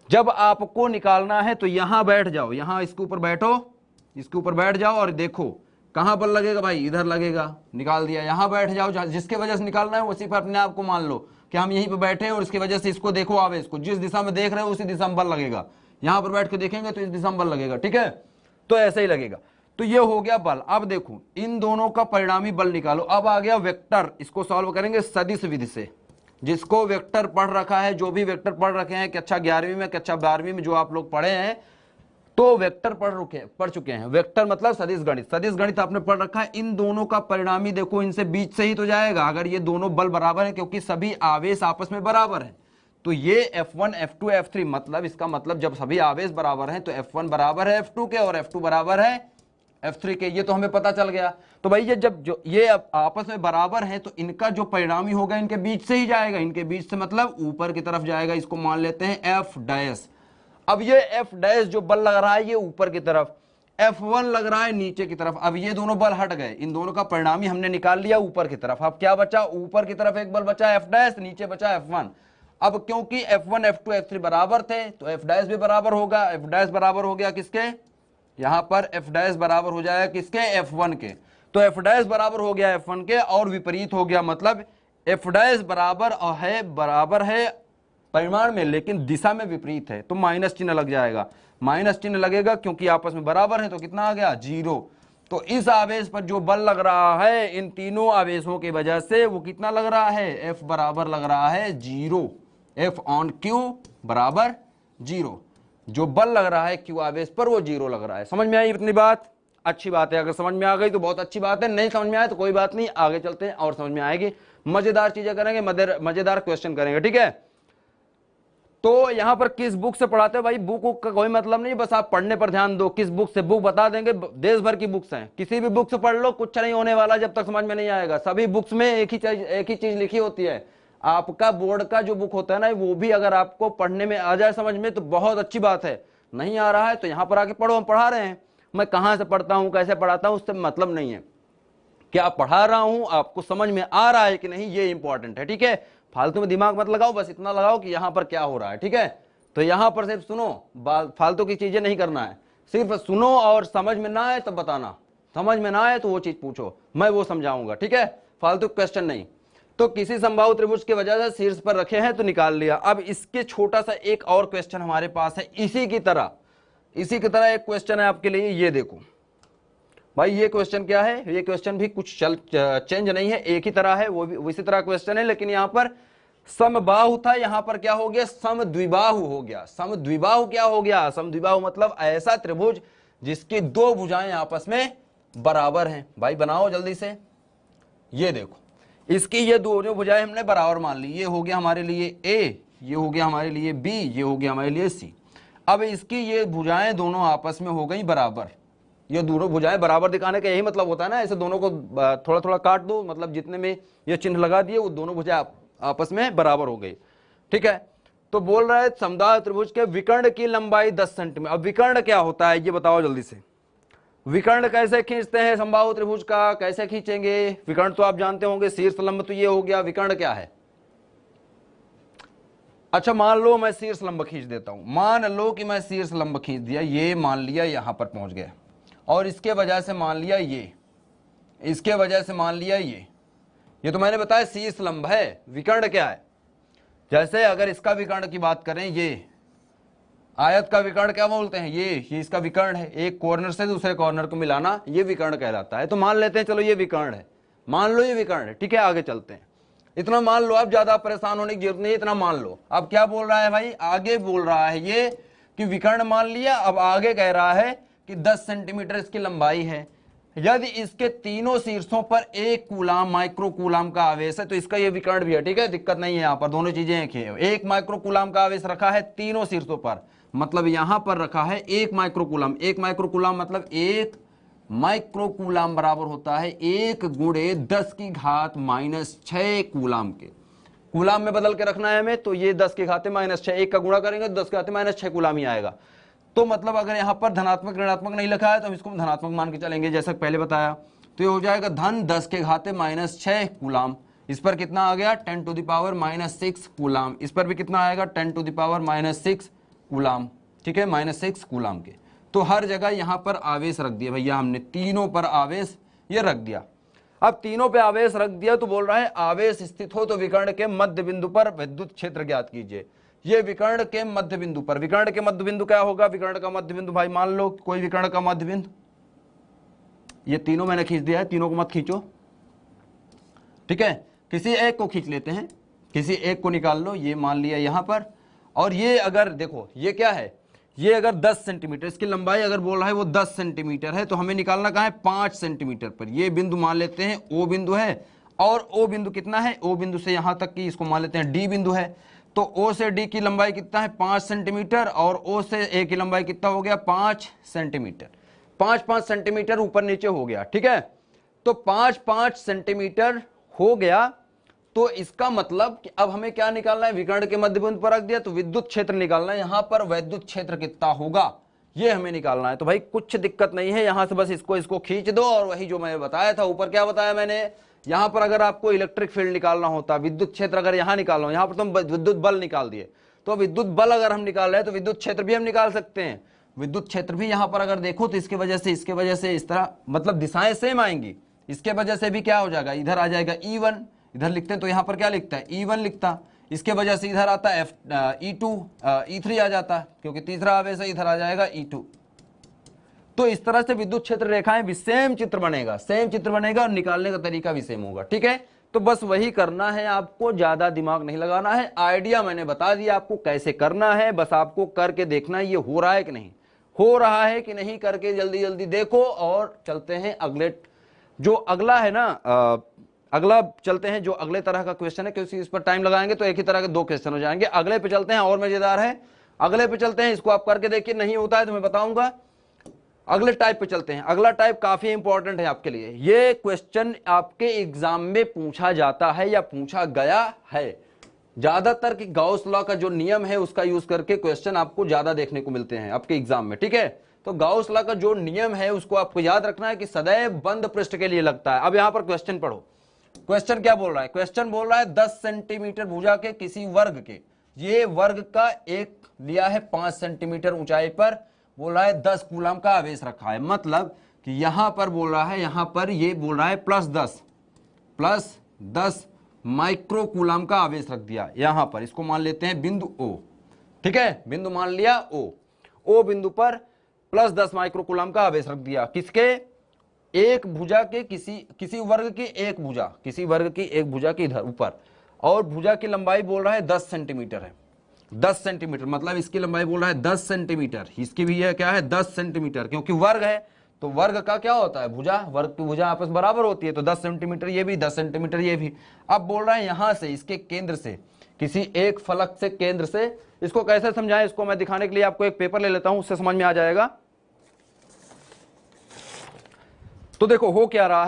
जब आपको निकालना है तो यहां बैठ जाओ, यहां इसके ऊपर बैठो, इसके ऊपर बैठ जाओ और देखो कहां बल लगेगा भाई, इधर लगेगा, निकाल दिया। यहां बैठ जाओ, जिसके वजह से निकालना है उसी पर अपने आप को मान लो कि हम यहीं पे बैठे हैं, और इसकी वजह से इसको देखो, आवेश को जिस दिशा में देख रहे हो उसी दिशा में बल लगेगा। यहां पर बैठ के देखेंगे तो इस दिशा में बल लगेगा। ठीक है, तो ऐसे ही लगेगा। तो ये हो गया बल। अब देखो इन दोनों का परिणामी बल निकालो। अब आ गया वेक्टर, इसको सॉल्व करेंगे सदिश विधि से। जिसको वेक्टर पढ़ रखा है, जो भी वेक्टर पढ़ रखे हैं कक्षा 11वीं में, कक्षा 12वीं में जो आप लोग पढ़े हैं, तो वेक्टर पढ़ चुके हैं। वेक्टर मतलब सदिश गणित, सदिश गणित आपने पढ़ रखा है। इन दोनों का परिणामी देखो, इनसे बीच से ही तो जाएगा अगर ये दोनों बल बराबर है, क्योंकि सभी आवेश आपस में बराबर है। तो ये F1 F2 F3, मतलब इसका मतलब जब सभी आवेश बराबर हैं तो F1 बराबर है F2 के और F2 बराबर है F3 के। ये तो हमें पता चल गया। तो भाई ये जब जो ये आपस में बराबर हैं तो इनका जो परिणामी होगा इनके बीच से ही जाएगा। इनके बीच से मतलब ऊपर की तरफ जाएगा, इसको मान लेते हैं F डैश। अब ये एफ डैश जो बल लग रहा है ये ऊपर की तरफ, F1 लग रहा है नीचे की तरफ। अब ये दोनों बल हट गए, इन दोनों का परिणामी हमने निकाल लिया ऊपर की तरफ। अब क्या बचा, ऊपर की तरफ एक बल बचा F डैश, नीचे बचा F1। अब क्योंकि F1 F2 F3 बराबर थे तो F डैश भी बराबर होगा। F डैश बराबर हो गया किसके, यहां पर F डैश बराबर हो जाएगा किसके, F1 के। तो F डैश बराबर हो गया F1 के और विपरीत हो गया, मतलब F डैश बराबर है परिमाण में लेकिन दिशा में विपरीत है, तो माइनस चिन्ह लग जाएगा। माइनस चिन्ह लगेगा क्योंकि आपस में बराबर है, तो कितना आ गया, 0। तो इस आवेश पर जो बल लग रहा है इन तीनों आवेशों की वजह से वो कितना लग रहा है, F बराबर लग रहा है 0। F ऑन Q बराबर 0। जो बल लग रहा है Q आवेश पर वो 0 लग रहा है। समझ में आई इतनी बात, अच्छी बात है। अगर समझ में आ गई तो बहुत अच्छी बात है, नहीं समझ में आए तो कोई बात नहीं, आगे चलते हैं और समझ में आएगी। मजेदार चीजें करेंगे, मजेदार क्वेश्चन करेंगे, ठीक है। तो यहां पर किस बुक से पढ़ाते हैं भाई, बुक का कोई मतलब नहीं, बस आप पढ़ने पर ध्यान दो। किस बुक से, बुक बता देंगे, देश भर की बुक्स हैं, किसी भी बुक से पढ़ लो, कुछ नहीं होने वाला जब तक समझ में नहीं आएगा। सभी बुक्स में एक ही चीज लिखी होती है। आपका बोर्ड का जो बुक होता है ना, वो भी अगर आपको पढ़ने में आ जाए समझ में तो बहुत अच्छी बात है। नहीं आ रहा है तो यहाँ पर आके पढ़ो, हम पढ़ा रहे हैं। मैं कहाँ से पढ़ता हूँ, कैसे पढ़ाता हूँ, उससे मतलब नहीं है। क्या पढ़ा रहा हूँ आपको समझ में आ रहा है कि नहीं, ये इंपॉर्टेंट है, ठीक है। फालतू में दिमाग मत लगाओ, बस इतना लगाओ कि यहाँ पर क्या हो रहा है, ठीक है। तो यहाँ पर सिर्फ सुनो, फालतू की चीजें नहीं करना है, सिर्फ सुनो और समझ में ना आए तब बताना, समझ में ना आए तो वो चीज पूछो, मैं वो समझाऊंगा, ठीक है। फालतू क्वेश्चन नहीं। तो किसी समबाहु त्रिभुज की वजह से शीर्ष पर रखे हैं तो निकाल लिया। अब इसके छोटा सा एक और क्वेश्चन हमारे पास है, इसी की तरह एक क्वेश्चन है आपके लिए। ये देखो भाई, ये क्वेश्चन क्या है, ये क्वेश्चन भी कुछ चेंज नहीं है, एक ही तरह है, वो भी इसी तरह क्वेश्चन है, लेकिन यहाँ पर समबाहु था, यहाँ पर क्या हो गया, समद्विबाहु हो गया। समद्विबाहु क्या हो गया, समद्विबाहु मतलब ऐसा त्रिभुज जिसकी दो भुजाएं आपस में बराबर हैं। भाई बनाओ जल्दी से, ये देखो, इसकी ये दोनों भुजाएं हमने बराबर मान ली। ये हो गया हमारे लिए A, ये हो गया हमारे लिए B, ये हो गया हमारे लिए C। अब इसकी ये भुजाएं दोनों आपस में हो गई बराबर। ये दोनों भुजाएं बराबर दिखाने का यही मतलब होता है ना, ऐसे दोनों को थोड़ा थोड़ा काट दो, मतलब जितने में ये चिन्ह लगा दिए वो दोनों भुजाएं आपस में बराबर हो गई, ठीक है। तो बोल रहा है समबाहु त्रिभुज के विकर्ण की लंबाई 10 सेंटीमीटर। अब विकर्ण क्या होता है ये बताओ जल्दी से। विकर्ण कैसे खींचते हैं समबाहु त्रिभुज का, कैसे खींचेंगे। विकर्ण तो आप जानते होंगे, शीर्ष लंब तो ये हो गया। विकर्ण क्या है, अच्छा मान लो मैं शीर्ष लंब खींच देता हूं, मान लो कि मैं शीर्ष लंब खींच दिया, ये मान लिया यहां पर पहुंच गया, और इसके वजह से मान लिया ये, इसके वजह से मान लिया ये तो मैंने बताया शीर्ष लंब है। विकर्ण क्या है, जैसे अगर इसका विकर्ण की बात करें, ये आयत का विकर्ण क्या बोलते हैं, ये इसका विकर्ण है, एक कॉर्नर से दूसरे कॉर्नर को मिलाना, ये विकर्ण कहलाता है। तो मान लेते हैं, चलो ये विकर्ण है, मान लो ये विकर्ण है, ठीक है। आगे चलते हैं, इतना मान लो, आप ज्यादा परेशान होने की जरूरत नहीं है, इतना मान लो। अब क्या बोल रहा है भाई, आगे बोल रहा है ये कि विकर्ण मान लिया, अब आगे कह रहा है कि 10 सेंटीमीटर इसकी लंबाई है। यदि इसके तीनों शीर्षों पर 1 कूलाम माइक्रो कूलाम का आवेश है तो इसका ये विकर्ण भी है, ठीक है, दिक्कत नहीं है। यहाँ पर दोनों चीजें एक है, 1 माइक्रो कूलाम का आवेश रखा है तीनों शीर्षों पर, मतलब यहां पर रखा है 1 माइक्रो कूलाम। 1 माइक्रो कूलाम मतलब 1 माइक्रो कूलाम बराबर होता है 1 गुणे 10 की घात -6 कूलाम के। कूलाम में बदल के रखना है हमें, तो ये 10 की घाते -6, 1 का गुणा करेंगे तो 10 की घाते -6 कूलाम ही आएगा। तो मतलब अगर यहाँ पर धनात्मक ऋणात्मक नहीं लिखा है तो हम इसको धनात्मक मान के चलेंगे, जैसा पहले बताया। तो ये हो जाएगा धन 10 के घाते -6 कूलाम। इस पर कितना आ गया, 10⁻⁻6 कूलाम। इस पर भी कितना आएगा, 10⁻⁻6 कूलाम, ठीक है, -6 कूलाम के। तो हर जगह यहाँ पर आवेश रख दिया भैया हमने, तीनों पर आवेश ये रख दिया। अब तीनों पे आवेश रख दिया तो बोल रहा है आवेश स्थित हो तो विकर्ण के मध्य बिंदु पर विद्युत क्षेत्र ज्ञात कीजिए। ये विकर्ण के मध्य बिंदु पर, विकर्ण के मध्य बिंदु क्या होगा, विकर्ण का मध्य बिंदु भाई मान लो कोई विकर्ण का मध्य बिंदु, ये तीनों मैंने खींच दिया है, तीनों को मत खींचो, ठीक है, किसी एक को खींच लेते हैं, किसी एक को निकाल लो। ये मान लिया यहां पर, और ये अगर देखो ये क्या है, ये अगर 10 सेंटीमीटर इसकी लंबाई अगर बोल रहा है वो 10 सेंटीमीटर है, तो हमें निकालना कहाँ है, 5 सेंटीमीटर पर। ये बिंदु मान लेते हैं ओ बिंदु है, और ओ बिंदु कितना है, ओ बिंदु से यहां तक की इसको मान लेते हैं डी बिंदु है। तो ओ से डी की लंबाई कितना है, 5 सेंटीमीटर, और ओ से ए की लंबाई कितना हो गया, 5 सेंटीमीटर। 5-5 सेंटीमीटर ऊपर नीचे हो गया, ठीक है। तो 5-5 सेंटीमीटर हो गया, तो इसका मतलब कि अब हमें क्या निकालना है, विकर्ण के मध्य बिंदु पर रख दिया तो विद्युत क्षेत्र निकालना है, यहां पर वैद्युत क्षेत्र कितना होगा ये हमें निकालना है। तो भाई कुछ दिक्कत नहीं है, यहां से बस इसको खींच दो और वही जो मैंने बताया था ऊपर, क्या बताया मैंने, यहां पर अगर आपको इलेक्ट्रिक फील्ड निकालना होता, विद्युत क्षेत्र अगर यहां निकालना हो, यहां पर तुम विद्युत बल निकाल दिए, तो विद्युत बल अगर हम निकाल रहे हैं तो विद्युत क्षेत्र भी हम निकाल सकते हैं। विद्युत क्षेत्र भी यहां पर अगर देखो तो इसके वजह से इस तरह, मतलब दिशाएं सेम आएंगी, इसके वजह से भी क्या हो जाएगा, इधर आ जाएगा E1, इधर लिखते हैं तो यहां पर क्या लिखता है E1 लिखता, इसके वजह से इधर आता है E2, E3 आ जाता है क्योंकि तीसरा आवेश है, इधर आ जाएगा E2। तो इस तरह से विद्युत क्षेत्र रेखाएं भी सेम चित्र बनेगा और निकालने का तरीका भी सेम होगा, ठीक है। तो बस वही करना है आपको, ज्यादा दिमाग नहीं लगाना है, आइडिया मैंने बता दिया आपको कैसे करना है, बस आपको करके देखना है ये हो रहा है कि नहीं, हो रहा है कि नहीं, करके जल्दी जल्दी देखो। और चलते हैं अगले, जो अगला है ना, अगला चलते हैं जो अगले तरह का क्वेश्चन है, क्योंकि इस पर टाइम लगाएंगे तो एक ही तरह के 2 क्वेश्चन हो जाएंगे। अगले पे चलते हैं, और मजेदार है, अगले पे चलते हैं, इसको आप करके देखिए, नहीं होता है तो मैं बताऊंगा। अगले टाइप पे चलते हैं, अगला टाइप काफी इंपॉर्टेंट है आपके लिए, ये क्वेश्चन आपके एग्जाम में पूछा जाता है या पूछा गया है ज्यादातर, कि गॉस लॉ का जो नियम है उसका यूज करके क्वेश्चन आपको ज्यादा देखने को मिलते हैं आपके एग्जाम में, ठीक है। तो गॉस लॉ का जो नियम है उसको आपको याद रखना है कि सदैव बंद पृष्ठ के लिए लगता है। अब यहां पर क्वेश्चन पढ़ो, क्वेश्चन क्या बोल रहा है, क्वेश्चन बोल रहा है 10 सेंटीमीटर भुजा के किसी वर्ग के, ये वर्ग का एक लिया है 5 सेंटीमीटर ऊंचाई पर, बोल रहा है 10 कूलम का आवेश रखा है, मतलब कि यहां पर बोल रहा है, यहां पर ये बोल रहा है प्लस 10 माइक्रो कूलम का आवेश रख दिया यहां पर, इसको मान लेते हैं बिंदु O, ठीक है, बिंदु मान लिया O बिंदु पर प्लस 10 माइक्रो कूलम का आवेश रख दिया, किसके, एक भुजा के किसी वर्ग की एक भुजा, किसी वर्ग की एक भुजा के इधर ऊपर, और भुजा की लंबाई बोल रहा है 10 सेंटीमीटर है, 10 सेंटीमीटर, मतलब इसकी लंबाई बोल रहा है 10 सेंटीमीटर, इसकी भी है क्या है 10 सेंटीमीटर, क्योंकि वर्ग है तो वर्ग का क्या होता है भुजा, वर्ग की भुजा आपस बराबर होती है, तो 10 सेंटीमीटर ये भी, 10 सेंटीमीटर ये भी। अब बोल रहा है यहां से, इसके केंद्र से, किसी एक फलक से केंद्र से, इसको कैसे समझाएं, इसको मैं दिखाने के लिए आपको एक पेपर ले लेता हूं, उससे समझ में आ जाएगा। तो देखो हो क्या रहा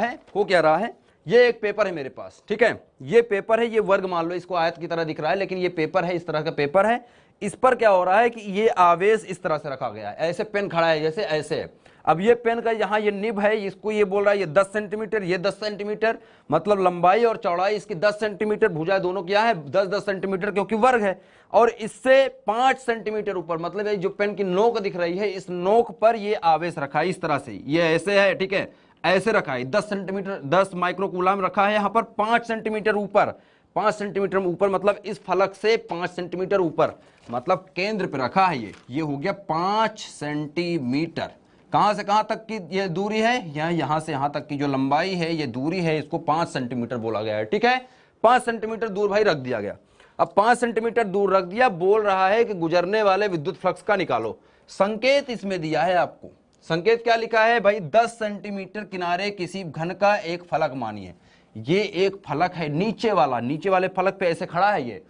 है, ये एक पेपर है मेरे पास, ठीक है, ये पेपर है, ये वर्ग मान लो, इसको आयत की तरह दिख रहा है, लेकिन ये पेपर है, इस तरह का पेपर है। इस पर क्या हो रहा है कि ये आवेश इस तरह से रखा गया है, ऐसे पेन खड़ा है जैसे ऐसे है। अब ये पेन का यहाँ ये निब है, इसको ये बोल रहा है ये 10 सेंटीमीटर, ये 10 सेंटीमीटर, मतलब लंबाई और चौड़ाई इसकी 10 सेंटीमीटर, भुजा दोनों क्या है 10-10 सेंटीमीटर, क्योंकि वर्ग है। और इससे 5 सेंटीमीटर ऊपर, मतलब ये जो पेन की नोक दिख रही है, इस नोक पर ये आवेश रखा है इस तरह से, ये ऐसे है, ठीक है, ऐसे रखा है 10 सेंटीमीटर, 10 माइक्रो कूलम रखा है यहाँ पर 5 सेंटीमीटर ऊपर, 5 सेंटीमीटर ऊपर, मतलब इस फलक से 5 सेंटीमीटर ऊपर, मतलब केंद्र पे रखा है ये हो गया 5 सेंटीमीटर। कहां से कहां तक की ये दूरी है, यहां से यहां तक की जो लंबाई है, ये दूरी है, इसको 5 सेंटीमीटर बोला गया है, ठीक है। 5 सेंटीमीटर दूर भाई रख दिया गया। अब 5 सेंटीमीटर दूर रख दिया, बोल रहा है कि गुजरने वाले विद्युत फ्लक्स का निकालो। संकेत इसमें दिया है आपको, संकेत क्या लिखा है भाई, 10 सेंटीमीटर किनारे किसी घन का एक फलक मानिए, ये एक फलक है नीचे वाले फलक पे ऐसे खड़ा है ये,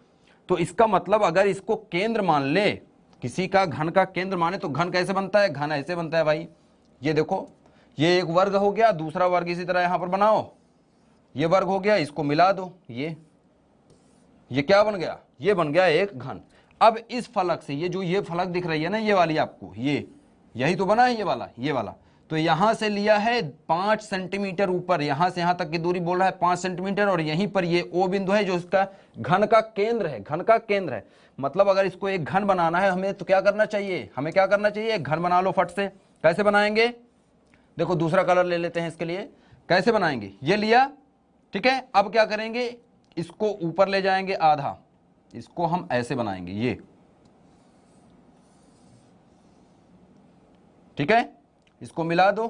तो इसका मतलब अगर इसको केंद्र मान ले, किसी का घन का केंद्र माने, तो घन कैसे बनता है, घन ऐसे बनता है भाई, ये देखो, ये एक वर्ग हो गया, दूसरा वर्ग इसी तरह यहां पर बनाओ, ये वर्ग हो गया, इसको मिला दो, ये क्या बन गया, ये बन गया एक घन। अब इस फलक से ये फलक दिख रही है ना, ये वाली आपको, यही तो बना है ये वाला, तो यहां से लिया है 5 सेंटीमीटर ऊपर, यहां से यहां तक की दूरी बोल रहा है 5 सेंटीमीटर, और यहीं पर ये O बिंदु है जो इसका घन का केंद्र है, मतलब अगर इसको एक घन बनाना है हमें, तो क्या करना चाहिए, एक घन बना लो फट से। कैसे बनाएंगे, देखो दूसरा कलर ले लेते हैं इसके लिए, कैसे बनाएंगे, ये लिया, ठीक है। अब क्या करेंगे, इसको ऊपर ले जाएंगे आधा, इसको हम ऐसे बनाएंगे, ये ठीक है, इसको मिला दो,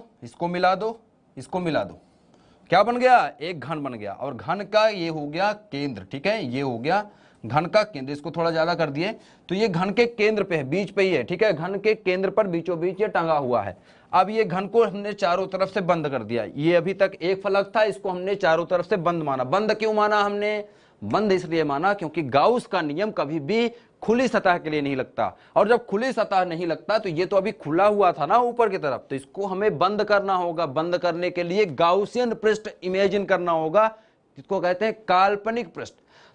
क्या बन गया, एक घन बन गया, और घन का ये हो गया केंद्र, ठीक है, ये हो गया घन का केंद्र, इसको थोड़ा ज्यादा कर दिए, तो ये घन के केंद्र पे है, बीच पे ही है, ठीक है, घन के केंद्र पर बीचों बीच ये टंगा हुआ है। अब ये घन को हमने चारों तरफ से बंद कर दिया, ये अभी तक एक फलक था, इसको हमने चारों तरफ से बंद माना। बंद क्यों माना हमने, बंद इसलिए माना क्योंकि गाउस का नियम कभी भी खुली सतह के लिए नहीं लगता, और जब खुली सतह नहीं लगता तो ये तो अभी खुला हुआ था ना ऊपर की तरफ, तो इसको हमें बंद करना होगा। बंद करने के लिए गाउसियन पृष्ठ इमेजिन करना होगा, जिसको कहते हैं काल्पनिक पृष्ठ।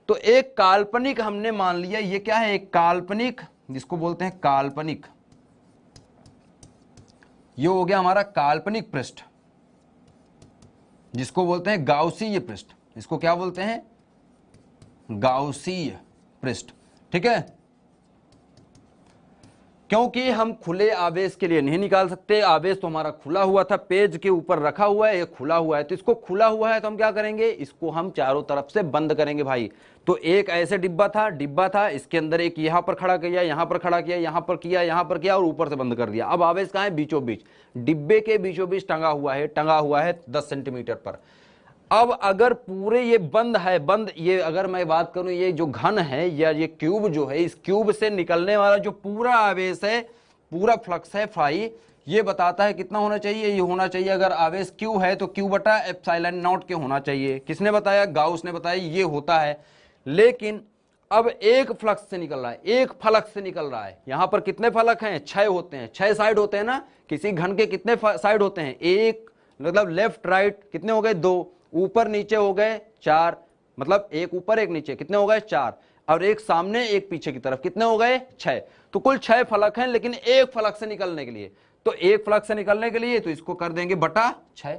तो एक काल्पनिक हमने मान लिया, ये क्या है, एक काल्पनिक, जिसको बोलते हैं काल्पनिक, ये हो गया हमारा काल्पनिक पृष्ठ, जिसको बोलते हैं गाउसीय पृष्ठ। इसको क्या बोलते हैं, गाउसीय पृष्ठ। ठीक है, क्योंकि हम खुले आवेश के लिए नहीं निकाल सकते, आवेश तो हमारा खुला हुआ था, पेज के ऊपर रखा हुआ है, ये खुला हुआ है, तो इसको खुला हुआ है तो हम क्या करेंगे, इसको हम चारों तरफ से बंद करेंगे भाई। तो एक ऐसे डिब्बा था, इसके अंदर एक यहां पर खड़ा किया, यहां पर खड़ा किया, यहां पर किया, यहां पर किया और ऊपर से बंद कर दिया। अब आवेश कहां है, बीचों बीच, डिब्बे के बीचों बीच टंगा हुआ है 10 सेंटीमीटर पर। अब अगर पूरे ये बंद है, ये अगर मैं बात करूं, ये जो घन है या ये क्यूब जो है, इस क्यूब से निकलने वाला जो पूरा आवेश है, पूरा फ्लक्स है फाई, ये बताता है कितना होना चाहिए, ये होना चाहिए, अगर आवेश क्यू है तो क्यू बटा एप्सिलॉन नॉट के होना चाहिए। किसने बताया, गाउस ने बताया, ये होता है। लेकिन अब एक फ्लक्स से निकल रहा है, एक फलक से निकल रहा है, यहां पर कितने फलक हैं, 6 होते हैं, 6 साइड होते हैं ना, किसी घन के कितने साइड होते हैं, एक, मतलब लेफ्ट राइट कितने हो गए, 2, ऊपर नीचे हो गए 4, मतलब एक ऊपर एक नीचे, कितने हो गए 4, और एक सामने एक पीछे की तरफ, कितने हो गए 6। तो कुल 6 फलक हैं, लेकिन एक फलक से निकलने के लिए, तो एक फलक से निकलने के लिए तो इसको कर देंगे बटा 6,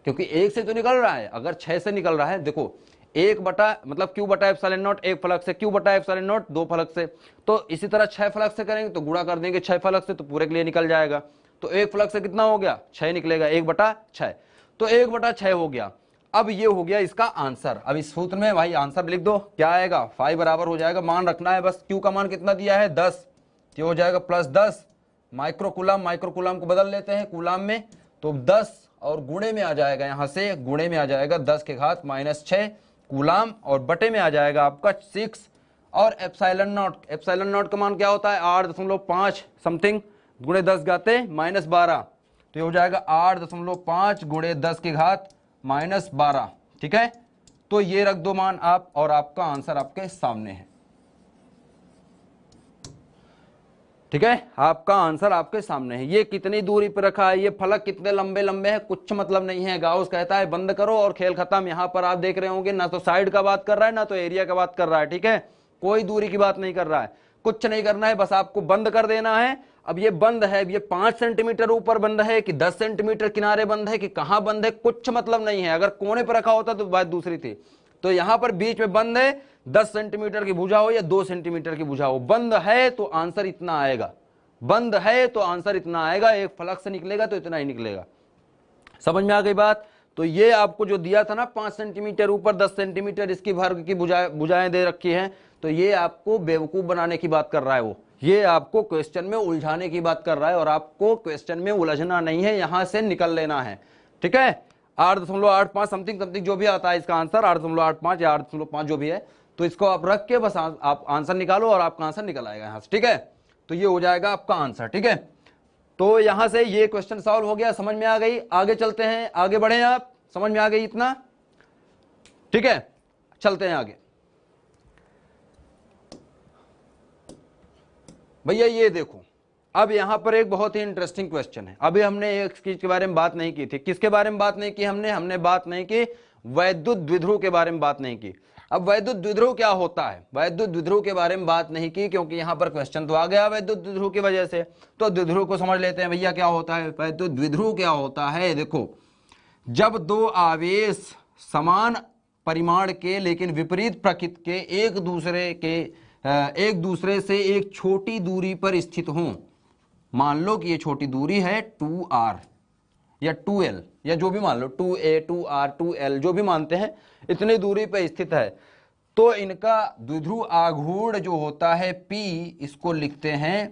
क्योंकि एक से तो निकल रहा है, अगर 6 से निकल रहा है, देखो एक बटा मतलब क्यू बटा एप्सिलॉन नॉट एक फलक से, क्यू बटा एप्सिलॉन नॉट 2 फलक से, तो इसी तरह 6 फलक से करेंगे तो गुणा कर देंगे 6 फलक से, तो पूरे के लिए निकल जाएगा। तो एक फलक से कितना हो गया, 6 निकलेगा, 1/6, तो 1/6 हो गया। अब ये हो गया इसका आंसर। अब इस सूत्र में भाई आंसर लिख दो, क्या आएगा, फाई बराबर हो जाएगा, मान रखना है बस, क्यू का मान कितना दिया है 10, ये हो जाएगा +10 माइक्रोकूलम, माइक्रोकूलम को बदल लेते हैं कूलम में, तो 10 और गुणे में आ जाएगा, यहां से गुणे में आ जाएगा 10 के घात -6 कूलम, और बटे में आ जाएगा आपका 6, और एप्सिलॉन नॉट का मान क्या होता है 8.5 समथिंग, गुणे 10 घाते -12, तो ये हो जाएगा 8.5 गुणे 10 के घात -12। ठीक है, तो ये रख दो मान आप, और आपका आंसर आपके सामने है। ठीक है, आपका आंसर आपके सामने है। ये कितनी दूरी पर रखा है, ये फलक कितने लंबे लंबे हैं, कुछ मतलब नहीं है। गाउस कहता है बंद करो और खेल खत्म। यहां पर आप देख रहे होंगे ना तो साइड का बात कर रहा है ना तो एरिया का बात कर रहा है। ठीक है, कोई दूरी की बात नहीं कर रहा है, कुछ नहीं करना है, बस आपको बंद कर देना है। अब ये बंद है, ये 5 सेंटीमीटर ऊपर बंद है कि 10 सेंटीमीटर किनारे बंद है कि कहां बंद है, कुछ मतलब नहीं है। अगर कोने पर रखा होता तो बात दूसरी थी। तो यहां पर बीच में बंद है, 10 सेंटीमीटर की भुजा हो या 2 सेंटीमीटर की भुजा हो, बंद है तो आंसर इतना आएगा, बंद है तो आंसर इतना आएगा, एक फलक से निकलेगा तो इतना ही निकलेगा। समझ में आ गई बात। तो ये आपको जो दिया था ना 5 सेंटीमीटर ऊपर 10 सेंटीमीटर इसकी वर्ग की भुजाएं दे रखी हैं, तो ये आपको बेवकूफ बनाने की बात कर रहा है, वो ये आपको क्वेश्चन में उलझाने की बात कर रहा है, और आपको क्वेश्चन में उलझना नहीं है, यहां से निकल लेना है। ठीक है, 8.85 समथिंग जो भी आता है इसका आंसर 8.85 या 8.5 जो भी है, तो इसको आप रख के बस आप आंसर निकालो और आपका आंसर निकल आएगा यहां से। ठीक है, तो ये हो जाएगा आपका आंसर। ठीक है, तो यहां से ये क्वेश्चन सॉल्व हो गया, समझ में आ गई। आगे चलते हैं, आगे बढ़े आप, समझ में आ गई इतना। ठीक है, चलते हैं आगे। भैया ये देखो, अब यहां पर एक बहुत ही इंटरेस्टिंग क्वेश्चन है। अभी हमने एक चीज के बारे में बात नहीं की थी, किसके बारे में बात नहीं की हमने बात नहीं की, वैद्युत द्विध्रुव के बारे में बात नहीं की। अब वैद्युत द्विध्रुव क्या होता है, वैद्युत द्विध्रुव के बारे में बात नहीं की, क्योंकि यहां पर क्वेश्चन तो आ गया वैद्युत द्विध्रुव की वजह से। तो द्विध्रुव को समझ लेते हैं भैया क्या होता है। वैद्युत द्विध्रुव क्या होता है, देखो, जब दो आवेश समान परिमाण के लेकिन विपरीत प्रकृति के एक दूसरे से एक छोटी दूरी पर स्थित हों, मान लो कि ये छोटी दूरी है 2r या 2l या जो भी मान लो, 2a 2r 2l जो भी मानते हैं, इतनी दूरी पर स्थित है, तो इनका द्विध्रुव आघूर्ण जो होता है p, इसको लिखते हैं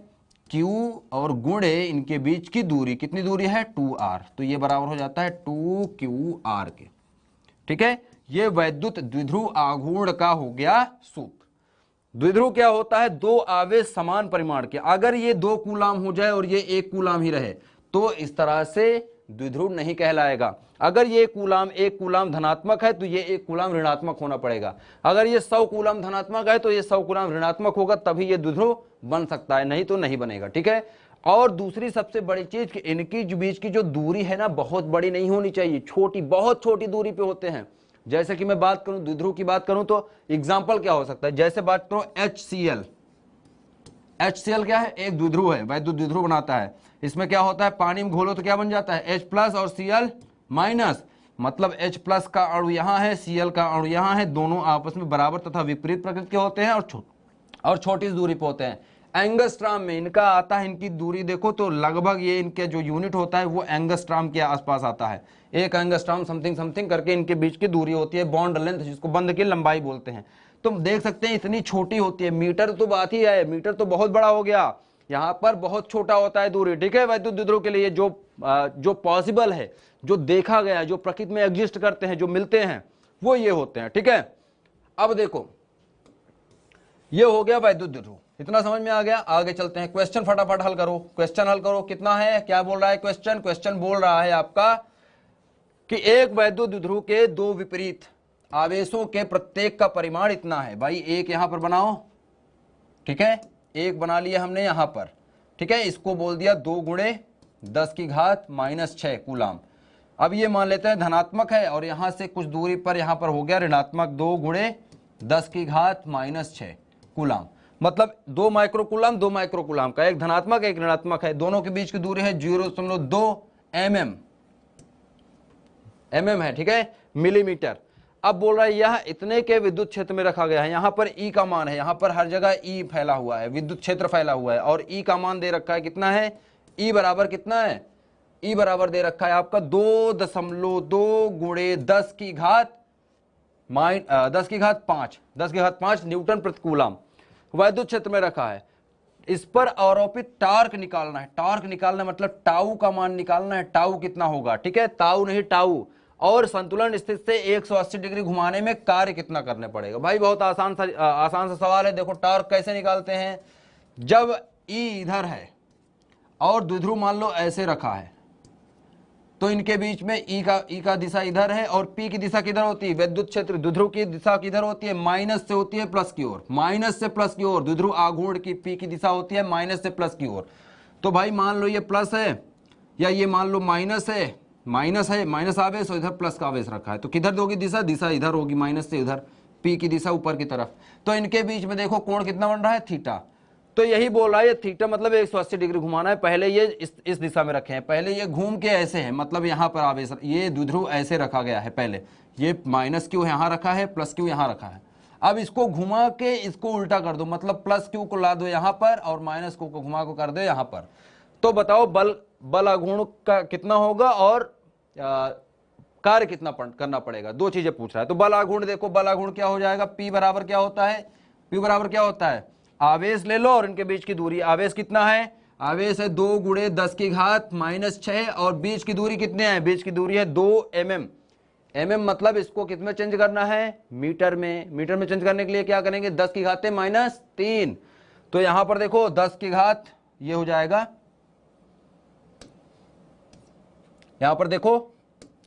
q, और गुणे इनके बीच की दूरी, कितनी दूरी है 2r, तो ये बराबर हो जाता है 2qr के। ठीक है, ये वैद्युत द्विध्रुव आघूर्ण का हो गया सूत्र। द्विध्रुव क्या होता है, दो आवेश समान परिमाण के, अगर ये 2 कूलाम हो जाए और ये 1 कूलाम ही रहे तो इस तरह से द्विध्रुव नहीं कहलाएगा। अगर ये एक कूलाम धनात्मक है तो ये 1 कूलाम ऋणात्मक होना पड़ेगा। अगर ये 100 कूलाम धनात्मक है तो ये 100 कूलाम ऋणात्मक होगा, तभी ये द्विध्रुव बन सकता है, नहीं तो नहीं बनेगा। ठीक है, और दूसरी सबसे बड़ी चीज कि इनकी बीच की जो दूरी है ना बहुत बड़ी नहीं होनी चाहिए, छोटी, बहुत छोटी दूरी पे होते हैं। जैसे कि मैं बात करूं द्विध्रुव की बात करूं तो एग्जाम्पल क्या हो सकता है, जैसे बात करो HCl। HCl क्या है, एक द्विध्रुव है, वैद्युत द्विध्रुव बनाता है। इसमें क्या होता है, पानी में घोलो तो क्या बन जाता है, H+ और Cl-, मतलब H+ का अणु यहाँ है, Cl का अणु यहाँ है, दोनों आपस में बराबर तथा विपरीत प्रकृति के होते हैं और छोटी दूरी पे होते हैं। एंगस्ट्राम में इनका आता है, इनकी दूरी देखो तो लगभग ये इनके जो यूनिट होता है वो एंगस्ट्राम के आसपास आता है। एक एंगस्ट्राम समथिंग समथिंग करके इनके बीच की दूरी होती है, बॉन्ड लेंथ, जिसको बंध की लंबाई बोलते हैं। तुम देख सकते हैं इतनी छोटी होती है। मीटर तो बात ही है, मीटर तो बहुत बड़ा हो गया, यहाँ पर बहुत छोटा होता है दूरी। ठीक है, वैद्युत द्विध्रुव के लिए जो पॉसिबल है, जो देखा गया है, जो प्रकृति में एग्जिस्ट करते हैं, जो मिलते हैं, वो ये होते हैं। ठीक है, अब देखो ये हो गया वैद्युत द्विध्रुव, इतना समझ में आ गया। आगे चलते हैं, क्वेश्चन फटाफट हल करो, क्वेश्चन हल करो। कितना है, क्या बोल रहा है क्वेश्चन, क्वेश्चन बोल रहा है आपका कि एक वैद्युत द्विध्रुव के दो विपरीत आवेशों के प्रत्येक का परिमाण इतना है। भाई एक यहां पर बनाओ, ठीक है, एक बना लिया हमने यहां पर, ठीक है, इसको बोल दिया 2 × 10⁻⁻6 कूलाम। अब ये मान लेते हैं धनात्मक है और यहां से कुछ दूरी पर यहां पर हो गया ऋणात्मक 2 × 10⁻⁻6 कूलाम, मतलब 2 माइक्रोकूलाम 2 माइक्रोकूलाम का, एक धनात्मक एक ऋणात्मक है, दोनों के बीच की दूरी है 0.2 mm है। ठीक है, मिलीमीटर। अब बोल रहा है यह इतने के विद्युत क्षेत्र में रखा गया है। यहां पर E का मान है, यहां पर हर जगह E फैला हुआ है, विद्युत क्षेत्र फैला हुआ है, और E का मान दे रखा है कितना है, E बराबर कितना है, E बराबर दे रखा है आपका 2.2 × 10⁵5 न्यूटन प्रति कूलाम वैद्युत क्षेत्र में रखा है। इस पर आरोपित टार्क निकालना है। टार्क निकालना मतलब टाउ का मान निकालना है, टाउ कितना होगा, ठीक है, ताऊ नहीं टाउ, और संतुलन स्थिति से 180 डिग्री घुमाने में कार्य कितना करने पड़ेगा। भाई बहुत आसान सा सवाल है। देखो टार्क कैसे निकालते हैं, जब ई इधर है और द्विध्रुव मान लो ऐसे रखा है, तो इनके बीच में ई का दिशा इधर है और पी की दिशा किधर होती है, विद्युत क्षेत्र द्विध्रुव की दिशा किधर होती है, माइनस से होती है प्लस की ओर, माइनस से प्लस की ओर। द्विध्रुव आघूर्ण की पी की दिशा होती है माइनस से प्लस की ओर। तो भाई मान लो ये प्लस है या ये मान लो माइनस है, माइनस आवेश और इधर प्लस का आवेश रखा है, तो किधर दोगी दिशा, दिशा इधर होगी, माइनस से इधर, पी की दिशा ऊपर की तरफ। तो इनके बीच में देखो कोण कितना बन रहा है, थीटा। तो यही बोल रहा है, ये थीटा मतलब 180 डिग्री घुमाना है। पहले ये इस दिशा में रखे हैं, पहले ये घूम के ऐसे है, मतलब यहाँ पर आवेश, ये द्विध्रुव ऐसे रखा गया है, पहले ये माइनस क्यू यहाँ रखा है, प्लस क्यू यहाँ रखा है। अब इसको घुमा के इसको उल्टा कर दो, मतलब प्लस क्यू को ला दो यहाँ पर और माइनस क्यू को घुमा को कर दो यहाँ पर। तो बताओ बल आघूर्ण का कितना होगा और कार्य कितना करना पड़ेगा, दो चीजें पूछ रहा है। तो बल आघूर्ण देखो, बल आघूर्ण क्या हो जाएगा, P बराबर क्या होता है, P बराबर क्या होता है, आवेश ले लो और इनके बीच की दूरी। आवेश कितना है, आवेश है 2 × 10⁻⁻6 और बीच की दूरी कितने है, बीच की दूरी है 2 mm। मतलब इसको कितने में चेंज करना है, मीटर में। मीटर में चेंज करने के लिए क्या करेंगे, 10⁻³ तो यहां पर देखो 10⁻, ये हो जाएगा, यहां पर देखो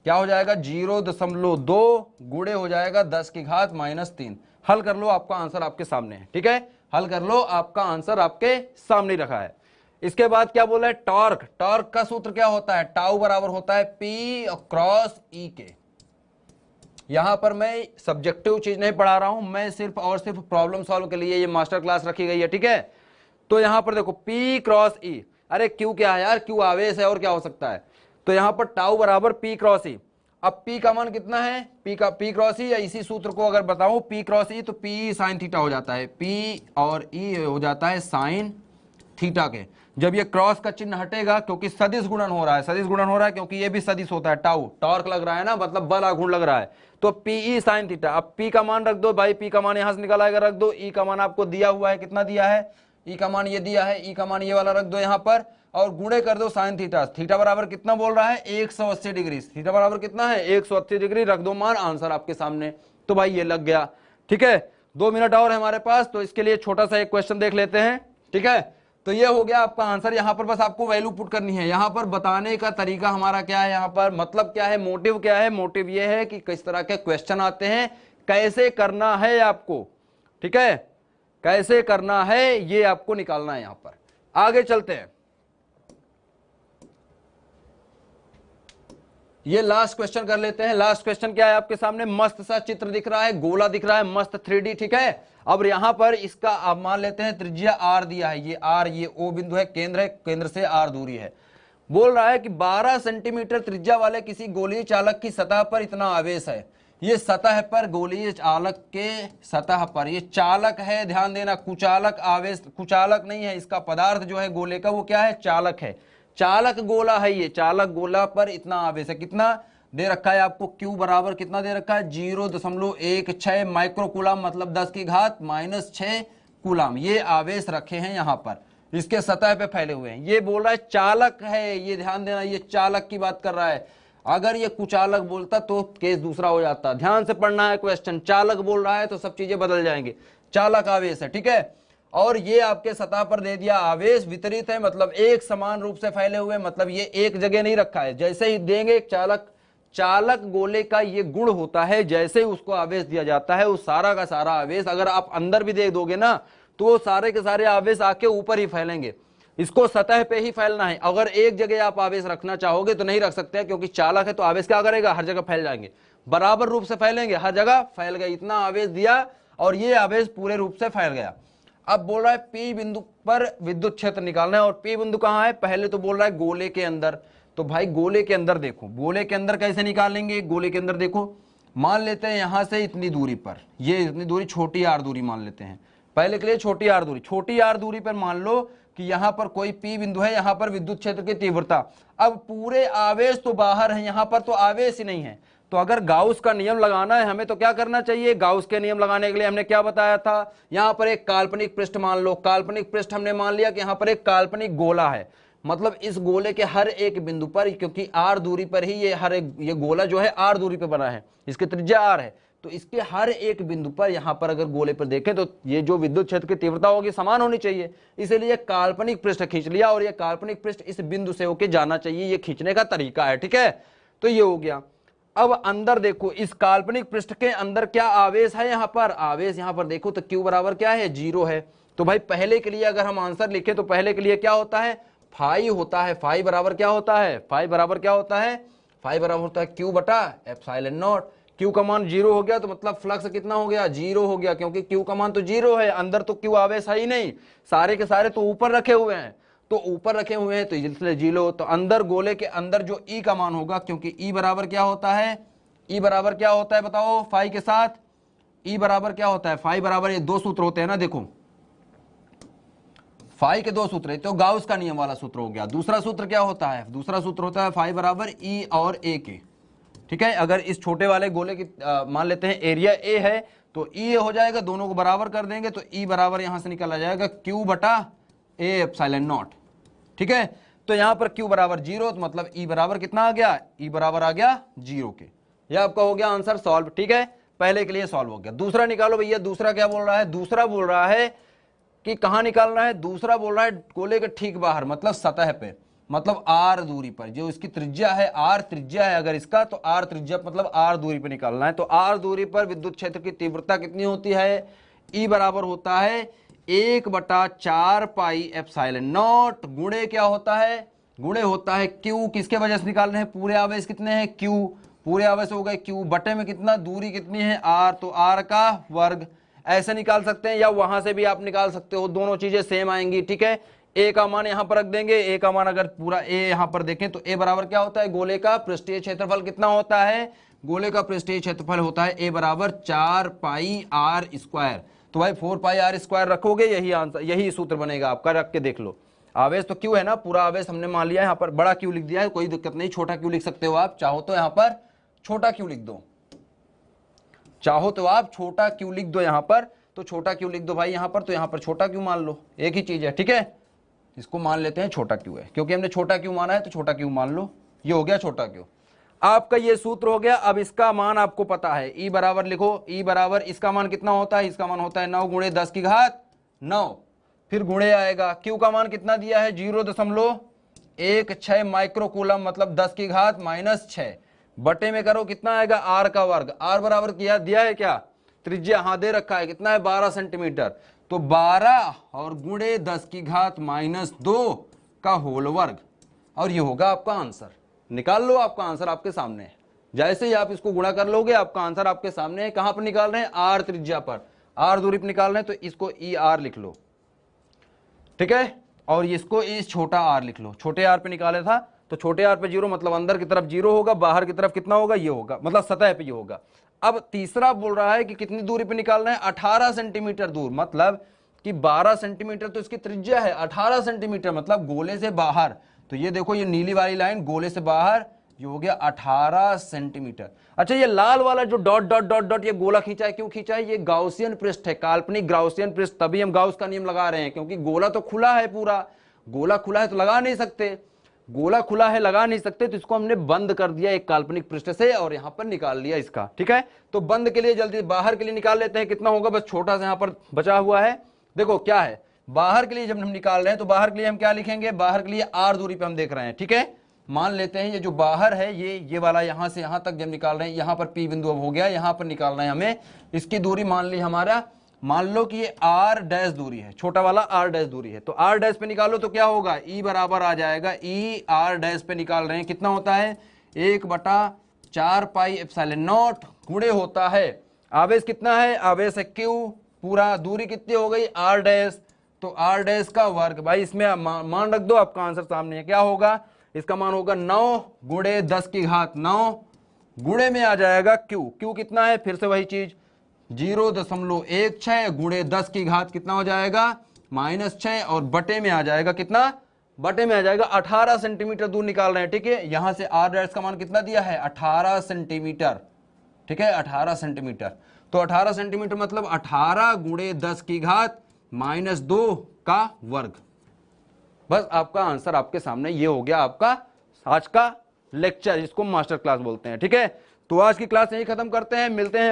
क्या हो जाएगा, 0.2 गुणे हो जाएगा 10⁻³ हल कर लो, आपका आंसर आपके सामने है। ठीक है, हल कर लो, आपका आंसर आपके सामने रखा है। इसके बाद क्या बोला है, टॉर्क। टॉर्क का सूत्र क्या होता है, टाउ बराबर होता है P क्रॉस E के। यहां पर मैं सब्जेक्टिव चीज नहीं पढ़ा रहा हूं, मैं सिर्फ और सिर्फ प्रॉब्लम सॉल्व के लिए ये मास्टर क्लास रखी गई है। ठीक है, तो यहां पर देखो P क्रॉस E, अरे क्यू क्या है यार, क्यू आवेश है और क्या हो सकता है। तो यहां पर टाउ बराबर P क्रॉस E। अब P का मान कितना है, P क्रॉस E, या इसी सूत्र को अगर बताऊं P क्रॉस E तो P साइन थीटा हो जाता है, P और E हो जाता है साइन थीटा के। जब ये क्रॉस का चिन्ह हटेगा, क्योंकि सदिश गुणन हो रहा है, सदिश गुणन हो रहा है क्योंकि ये भी सदिश होता है, टाउ टॉर्क लग रहा है ना, मतलब बल आघूर्ण लग रहा है, तो PE साइन थीटा। अब P का मान रख दो भाई, P का मान यहां से निकल आएगा, रख दो। E का मान आपको दिया हुआ है, कितना दिया है, E का मान ये दिया है, E का मान ये वाला रख दो यहां पर और गुणे कर दो साइन थीटा। थीटा बराबर कितना बोल रहा है, 180 डिग्री। थीटा बराबर कितना है, 180 डिग्री, रख दो मान, आंसर आपके सामने। तो भाई ये लग गया। ठीक है, 2 मिनट और है हमारे पास, तो इसके लिए छोटा सा एक क्वेश्चन देख लेते हैं। ठीक है, तो ये हो गया आपका आंसर। यहां पर बस आपको वैल्यू पुट करनी है। यहां पर बताने का तरीका हमारा क्या है, यहां पर मतलब क्या है, मोटिव क्या है, मोटिव ये है कि किस तरह के क्वेश्चन आते हैं, कैसे करना है आपको। ठीक है, कैसे करना है ये आपको निकालना है। यहां पर आगे चलते हैं। ये लास्ट क्वेश्चन कर लेते हैं। लास्ट क्वेश्चन क्या है आपके सामने, मस्त सा चित्र दिख रहा है, गोला दिख रहा है, मस्त 3D, ठीक है। अब यहां पर इसका आप मान लेते हैं त्रिज्या r दिया है, ये r, ये O बिंदु है, केंद्र से r दूरी है। बोल रहा है कि 12 सेंटीमीटर त्रिज्या वाले किसी गोलीय चालक की सतह पर इतना आवेश है। ये सतह पर, गोलीय चालक के सतह पर, ये चालक है, ध्यान देना, कुचालक आवेश, कुचालक नहीं है, इसका पदार्थ जो है गोले का वो क्या है, चालक है, चालक गोला है। ये चालक गोला पर इतना आवेश है, कितना दे रखा है आपको, Q बराबर कितना दे रखा है, 0.16 माइक्रोकूलाम, मतलब 10 की घात -6 कूलाम। ये आवेश रखे हैं यहाँ पर, इसके सतह पे फैले हुए हैं। ये बोल रहा है चालक है, ये ध्यान देना, ये चालक की बात कर रहा है। अगर ये कुचालक बोलता तो केस दूसरा हो जाता। ध्यान से पढ़ना है क्वेश्चन, चालक बोल रहा है तो सब चीजें बदल जाएंगे। चालक आवेश है, ठीक है। और ये आपके सतह पर दे दिया, आवेश वितरित है, मतलब एक समान रूप से फैले हुए, मतलब ये एक जगह नहीं रखा है। जैसे ही देंगे चालक गोले का ये गुण होता है, जैसे ही उसको आवेश दिया जाता है, उस सारा का सारा आवेश अगर आप अंदर भी दे दोगे ना, तो वो सारे के सारे आवेश आके ऊपर ही फैलेंगे। इसको सतह पे ही फैलना है। अगर एक जगह आप आवेश रखना चाहोगे तो नहीं रख सकते, क्योंकि चालक है तो आवेश क्या करेगा, हर जगह फैल जाएंगे, बराबर रूप से फैलेंगे, हर जगह फैल गए। इतना आवेश दिया और ये आवेश पूरे रूप से फैल गया। अब बोल रहा है P बिंदु पर विद्युत क्षेत्र निकालना है। और P बिंदु कहाँ है, पहले तो बोल रहा है गोले के अंदर। तो भाई गोले के अंदर देखो, गोले के अंदर कैसे निकालेंगे, गोले के अंदर देखो, मान लेते हैं यहां से इतनी दूरी पर, ये इतनी दूरी छोटी r दूरी मान लेते हैं, पहले के लिए छोटी r दूरी, छोटी r दूरी पर मान लो कि यहां पर कोई P बिंदु है, यहां पर विद्युत क्षेत्र की तीव्रता। अब पूरे आवेश तो बाहर है, यहां पर तो आवेश ही नहीं है। तो अगर गाउस का नियम लगाना है हमें तो क्या करना चाहिए, गाउस के नियम लगाने के लिए हमने क्या बताया था, यहां पर एक काल्पनिक पृष्ठ मान लो। काल्पनिक पृष्ठ हमने मान लिया कि यहां पर एक काल्पनिक गोला है, मतलब इस गोले के हर एक बिंदु पर, क्योंकि r दूरी पर ही ये गोला जो है r दूरी पर बना है, इसकी त्रिज्या r है, तो इसके हर एक बिंदु पर यहां पर अगर गोले पर देखें तो ये जो विद्युत क्षेत्र की तीव्रता होगी समान होनी चाहिए। इसलिए काल्पनिक पृष्ठ खींच लिया और ये काल्पनिक पृष्ठ इस बिंदु से होकर जाना चाहिए, ये खींचने का तरीका है, ठीक है। तो ये हो गया। अब अंदर देखो, इस काल्पनिक पृष्ठ के अंदर क्या आवेश है, यहां पर आवेश, यहां पर देखो तो Q बराबर क्या है, 0 है। तो भाई पहले के लिए अगर हम आंसर लिखें तो पहले के लिए क्या होता है, फाई होता है। फाई बराबर क्या होता है, फाई बराबर क्या होता है, फाई बराबर होता है Q बटा एप्सिलॉन नॉट। Q का मान 0 हो गया तो मतलब फ्लक्स कितना हो गया, 0 हो गया, क्योंकि Q का मान तो 0 है, अंदर तो Q आवेश है ही नहीं, सारे के सारे तो ऊपर रखे हुए हैं, तो ऊपर रखे हुए हैं तो इसलिए 0। तो अंदर गोले के अंदर जो E का मान होगा, क्योंकि E बराबर क्या होता है, E बराबर क्या होता है बताओ, फाई के साथ E बराबर क्या होता है, फाई बराबर, ये दो सूत्र होते हैं ना, देखो फाई के दो सूत्र है, तो गाउस का नियम वाला सूत्र हो गया। दूसरा सूत्र क्या होता है, दूसरा सूत्र होता है फाई बराबर E और A के, ठीक है। अगर इस छोटे वाले गोले की मान लेते हैं एरिया A है तो E हो जाएगा, दोनों को बराबर कर देंगे तो E बराबर यहां से निकल आ जाएगा Q बटा A एप्सिलॉन नॉट, ठीक है। तो यहां पर Q बराबर 0, तो मतलब E बराबर कितना आ गया, E बराबर आ गया 0 के। यह आपका हो गया आंसर सॉल्व, ठीक है, पहले के लिए सॉल्व हो गया। दूसरा निकालो भैया, दूसरा क्या बोल रहा है, दूसरा बोल रहा है कि कहां निकालना है, दूसरा बोल रहा है गोले के ठीक बाहर, मतलब सतह पे, मतलब r दूरी पर, जो इसकी त्रिज्या है, r त्रिज्या है अगर इसका, तो r त्रिज्या मतलब r दूरी पर निकालना है। तो r दूरी पर विद्युत क्षेत्र की तीव्रता कितनी होती है, E बराबर होता है 1/4 पाई एप्सिलॉन नॉट, गुणे क्या होता है, गुणे होता है Q, किसके वजह से निकाल रहे हैं, पूरे आवेश कितने हैं, Q, पूरे आवेश हो गए Q, बटे में कितना, दूरी कितनी है r, तो r का वर्ग। ऐसे निकाल सकते हैं या वहां से भी आप निकाल सकते हो, दोनों चीजें सेम आएंगी, ठीक है। A का मान यहां पर रख देंगे, A का मान अगर पूरा A यहां पर देखें तो A बराबर क्या होता है, गोले का पृष्ठीय क्षेत्रफल कितना होता है, गोले का पृष्ठीय क्षेत्रफल होता है A बराबर 4 पाई r स्क्वायर। तो भाई 4 पाई r स्क्वायर रखोगे, यही आंसर, यही सूत्र बनेगा आपका, रख के देख लो। आवेश तो Q है ना, पूरा आवेश हमने मान लिया, यहाँ पर बड़ा Q लिख दिया है, कोई दिक्कत नहीं, छोटा Q लिख सकते हो आप, चाहो तो यहाँ पर छोटा Q लिख दो, चाहो तो आप छोटा Q लिख दो यहाँ पर, तो छोटा Q लिख दो भाई यहाँ पर, तो यहाँ पर छोटा Q मान लो, एक ही चीज है, ठीक है। इसको मान लेते हैं छोटा Q है, क्योंकि हमने छोटा Q माना है तो छोटा Q मान लो, ये हो गया छोटा Q। आपका ये सूत्र हो गया। अब इसका मान आपको पता है, E बराबर लिखो, E बराबर इसका मान कितना होता है, इसका मान होता है 9 गुणे 10 की घात 9, फिर गुणे आएगा, Q का मान कितना दिया है 0.16 माइक्रोकूलम, मतलब 10 की घात -6, बटे में करो कितना आएगा, R का वर्ग। R बराबर किया दिया है क्या, त्रिज्या हाँ दे रखा है, कितना है 12 सेंटीमीटर, तो 12 और गुणे 10 की घात -2 का होल वर्ग, और ये होगा आपका आंसर। निकाल लो, आपका आंसर आपके सामने है। जैसे ही आप इसको गुणा कर लोगे आपका आंसर आपके सामने है। कहां पर निकाल रहे हैं? आर त्रिज्या पर, आर दूरी पर निकाल रहे हैं, तो इसको ई आर लिख लो, ठीक है। और इसको इस छोटा आर लिख लो, छोटे आर पे निकाला था तो छोटे आर पे 0 मतलब अंदर की तरफ 0 होगा, बाहर की तरफ कितना होगा? ये होगा, मतलब सतह पे ये होगा। अब तीसरा बोल रहा है कि कितनी दूरी पे निकालना है? 18 सेंटीमीटर दूर, मतलब कि 12 सेंटीमीटर तो इसकी त्रिज्या है, 18 सेंटीमीटर मतलब गोले से बाहर। तो ये देखो, ये नीली वाली लाइन गोले से बाहर, ये हो गया 18 सेंटीमीटर। अच्छा, ये लाल वाला जो डॉट डॉट डॉट डॉट ये गोला खींचा है, क्यों खींचा है? ये गाउसियन पृष्ठ है, काल्पनिक गाउसियन पृष्ठ, तभी हम गाउस का नियम लगा रहे हैं, क्योंकि गोला तो खुला है, पूरा गोला खुला है तो लगा नहीं सकते, गोला खुला है लगा नहीं सकते, तो इसको हमने बंद कर दिया एक काल्पनिक पृष्ठ से और यहां पर निकाल लिया इसका, ठीक है। तो बंद के लिए जल्दी बाहर के लिए निकाल लेते हैं, कितना होगा? बस छोटा सा यहां पर बचा हुआ है, देखो क्या है, बाहर के लिए जब हम निकाल रहे हैं तो बाहर के लिए हम क्या लिखेंगे? बाहर के लिए आर दूरी पे हम देख रहे हैं, ठीक है। मान लेते हैं ये जो बाहर है, ये वाला यहां से यहां तक जब निकाल रहे हैं, यहां पर पी बिंदु अब हो गया, यहां पर निकालना है हमें, इसकी दूरी मान ली हमारा, मान लो कि ये आर डैश दूरी है, छोटा वाला आर डैश दूरी है, तो आर डैश पे निकालो तो क्या होगा? ई बराबर आ जाएगा, ई आर डैश पे निकाल रहे हैं, कितना होता है? 1/4 पाई एप्सिलॉन नॉट गुणे होता है, आवेश कितना है? आवेश है क्यू, पूरा दूरी कितनी हो गई? आर डैश, तो आर डैश का वर्ग, भाई इसमें मान रख दो, आपका आंसर सामने है, क्या होगा? इसका मान होगा 9 गुणे 10 की घात 9, गुणे में आ जाएगा क्यू, क्यू कितना है? फिर से वही चीज 0.16 गुणे 10 की घात कितना हो जाएगा? -6, और बटे में आ जाएगा कितना? बटे में आ जाएगा 18 सेंटीमीटर दूर निकाल रहे हैं, ठीक है। यहां से आर डैश का मान कितना दिया है? 18 सेंटीमीटर, ठीक है, 18 सेंटीमीटर। तो 18 सेंटीमीटर मतलब 18 गुणे 10 की घात -2 का वर्ग। बस आपका आंसर आपके सामने, ये हो गया आपका आज का लेक्चर, जिसको मास्टर क्लास बोलते हैं, ठीक है। तो आज की क्लास यही खत्म करते हैं, मिलते हैं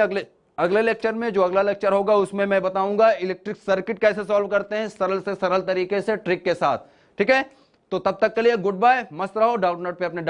अगले लेक्चर में। जो अगला लेक्चर होगा उसमें मैं बताऊंगा इलेक्ट्रिक सर्किट कैसे सॉल्व करते हैं सरल से सरल तरीके से, ट्रिक के साथ, ठीक है। तो तब तक के लिए गुड बाय, मस्त रहो, डाउट नोट पे अपने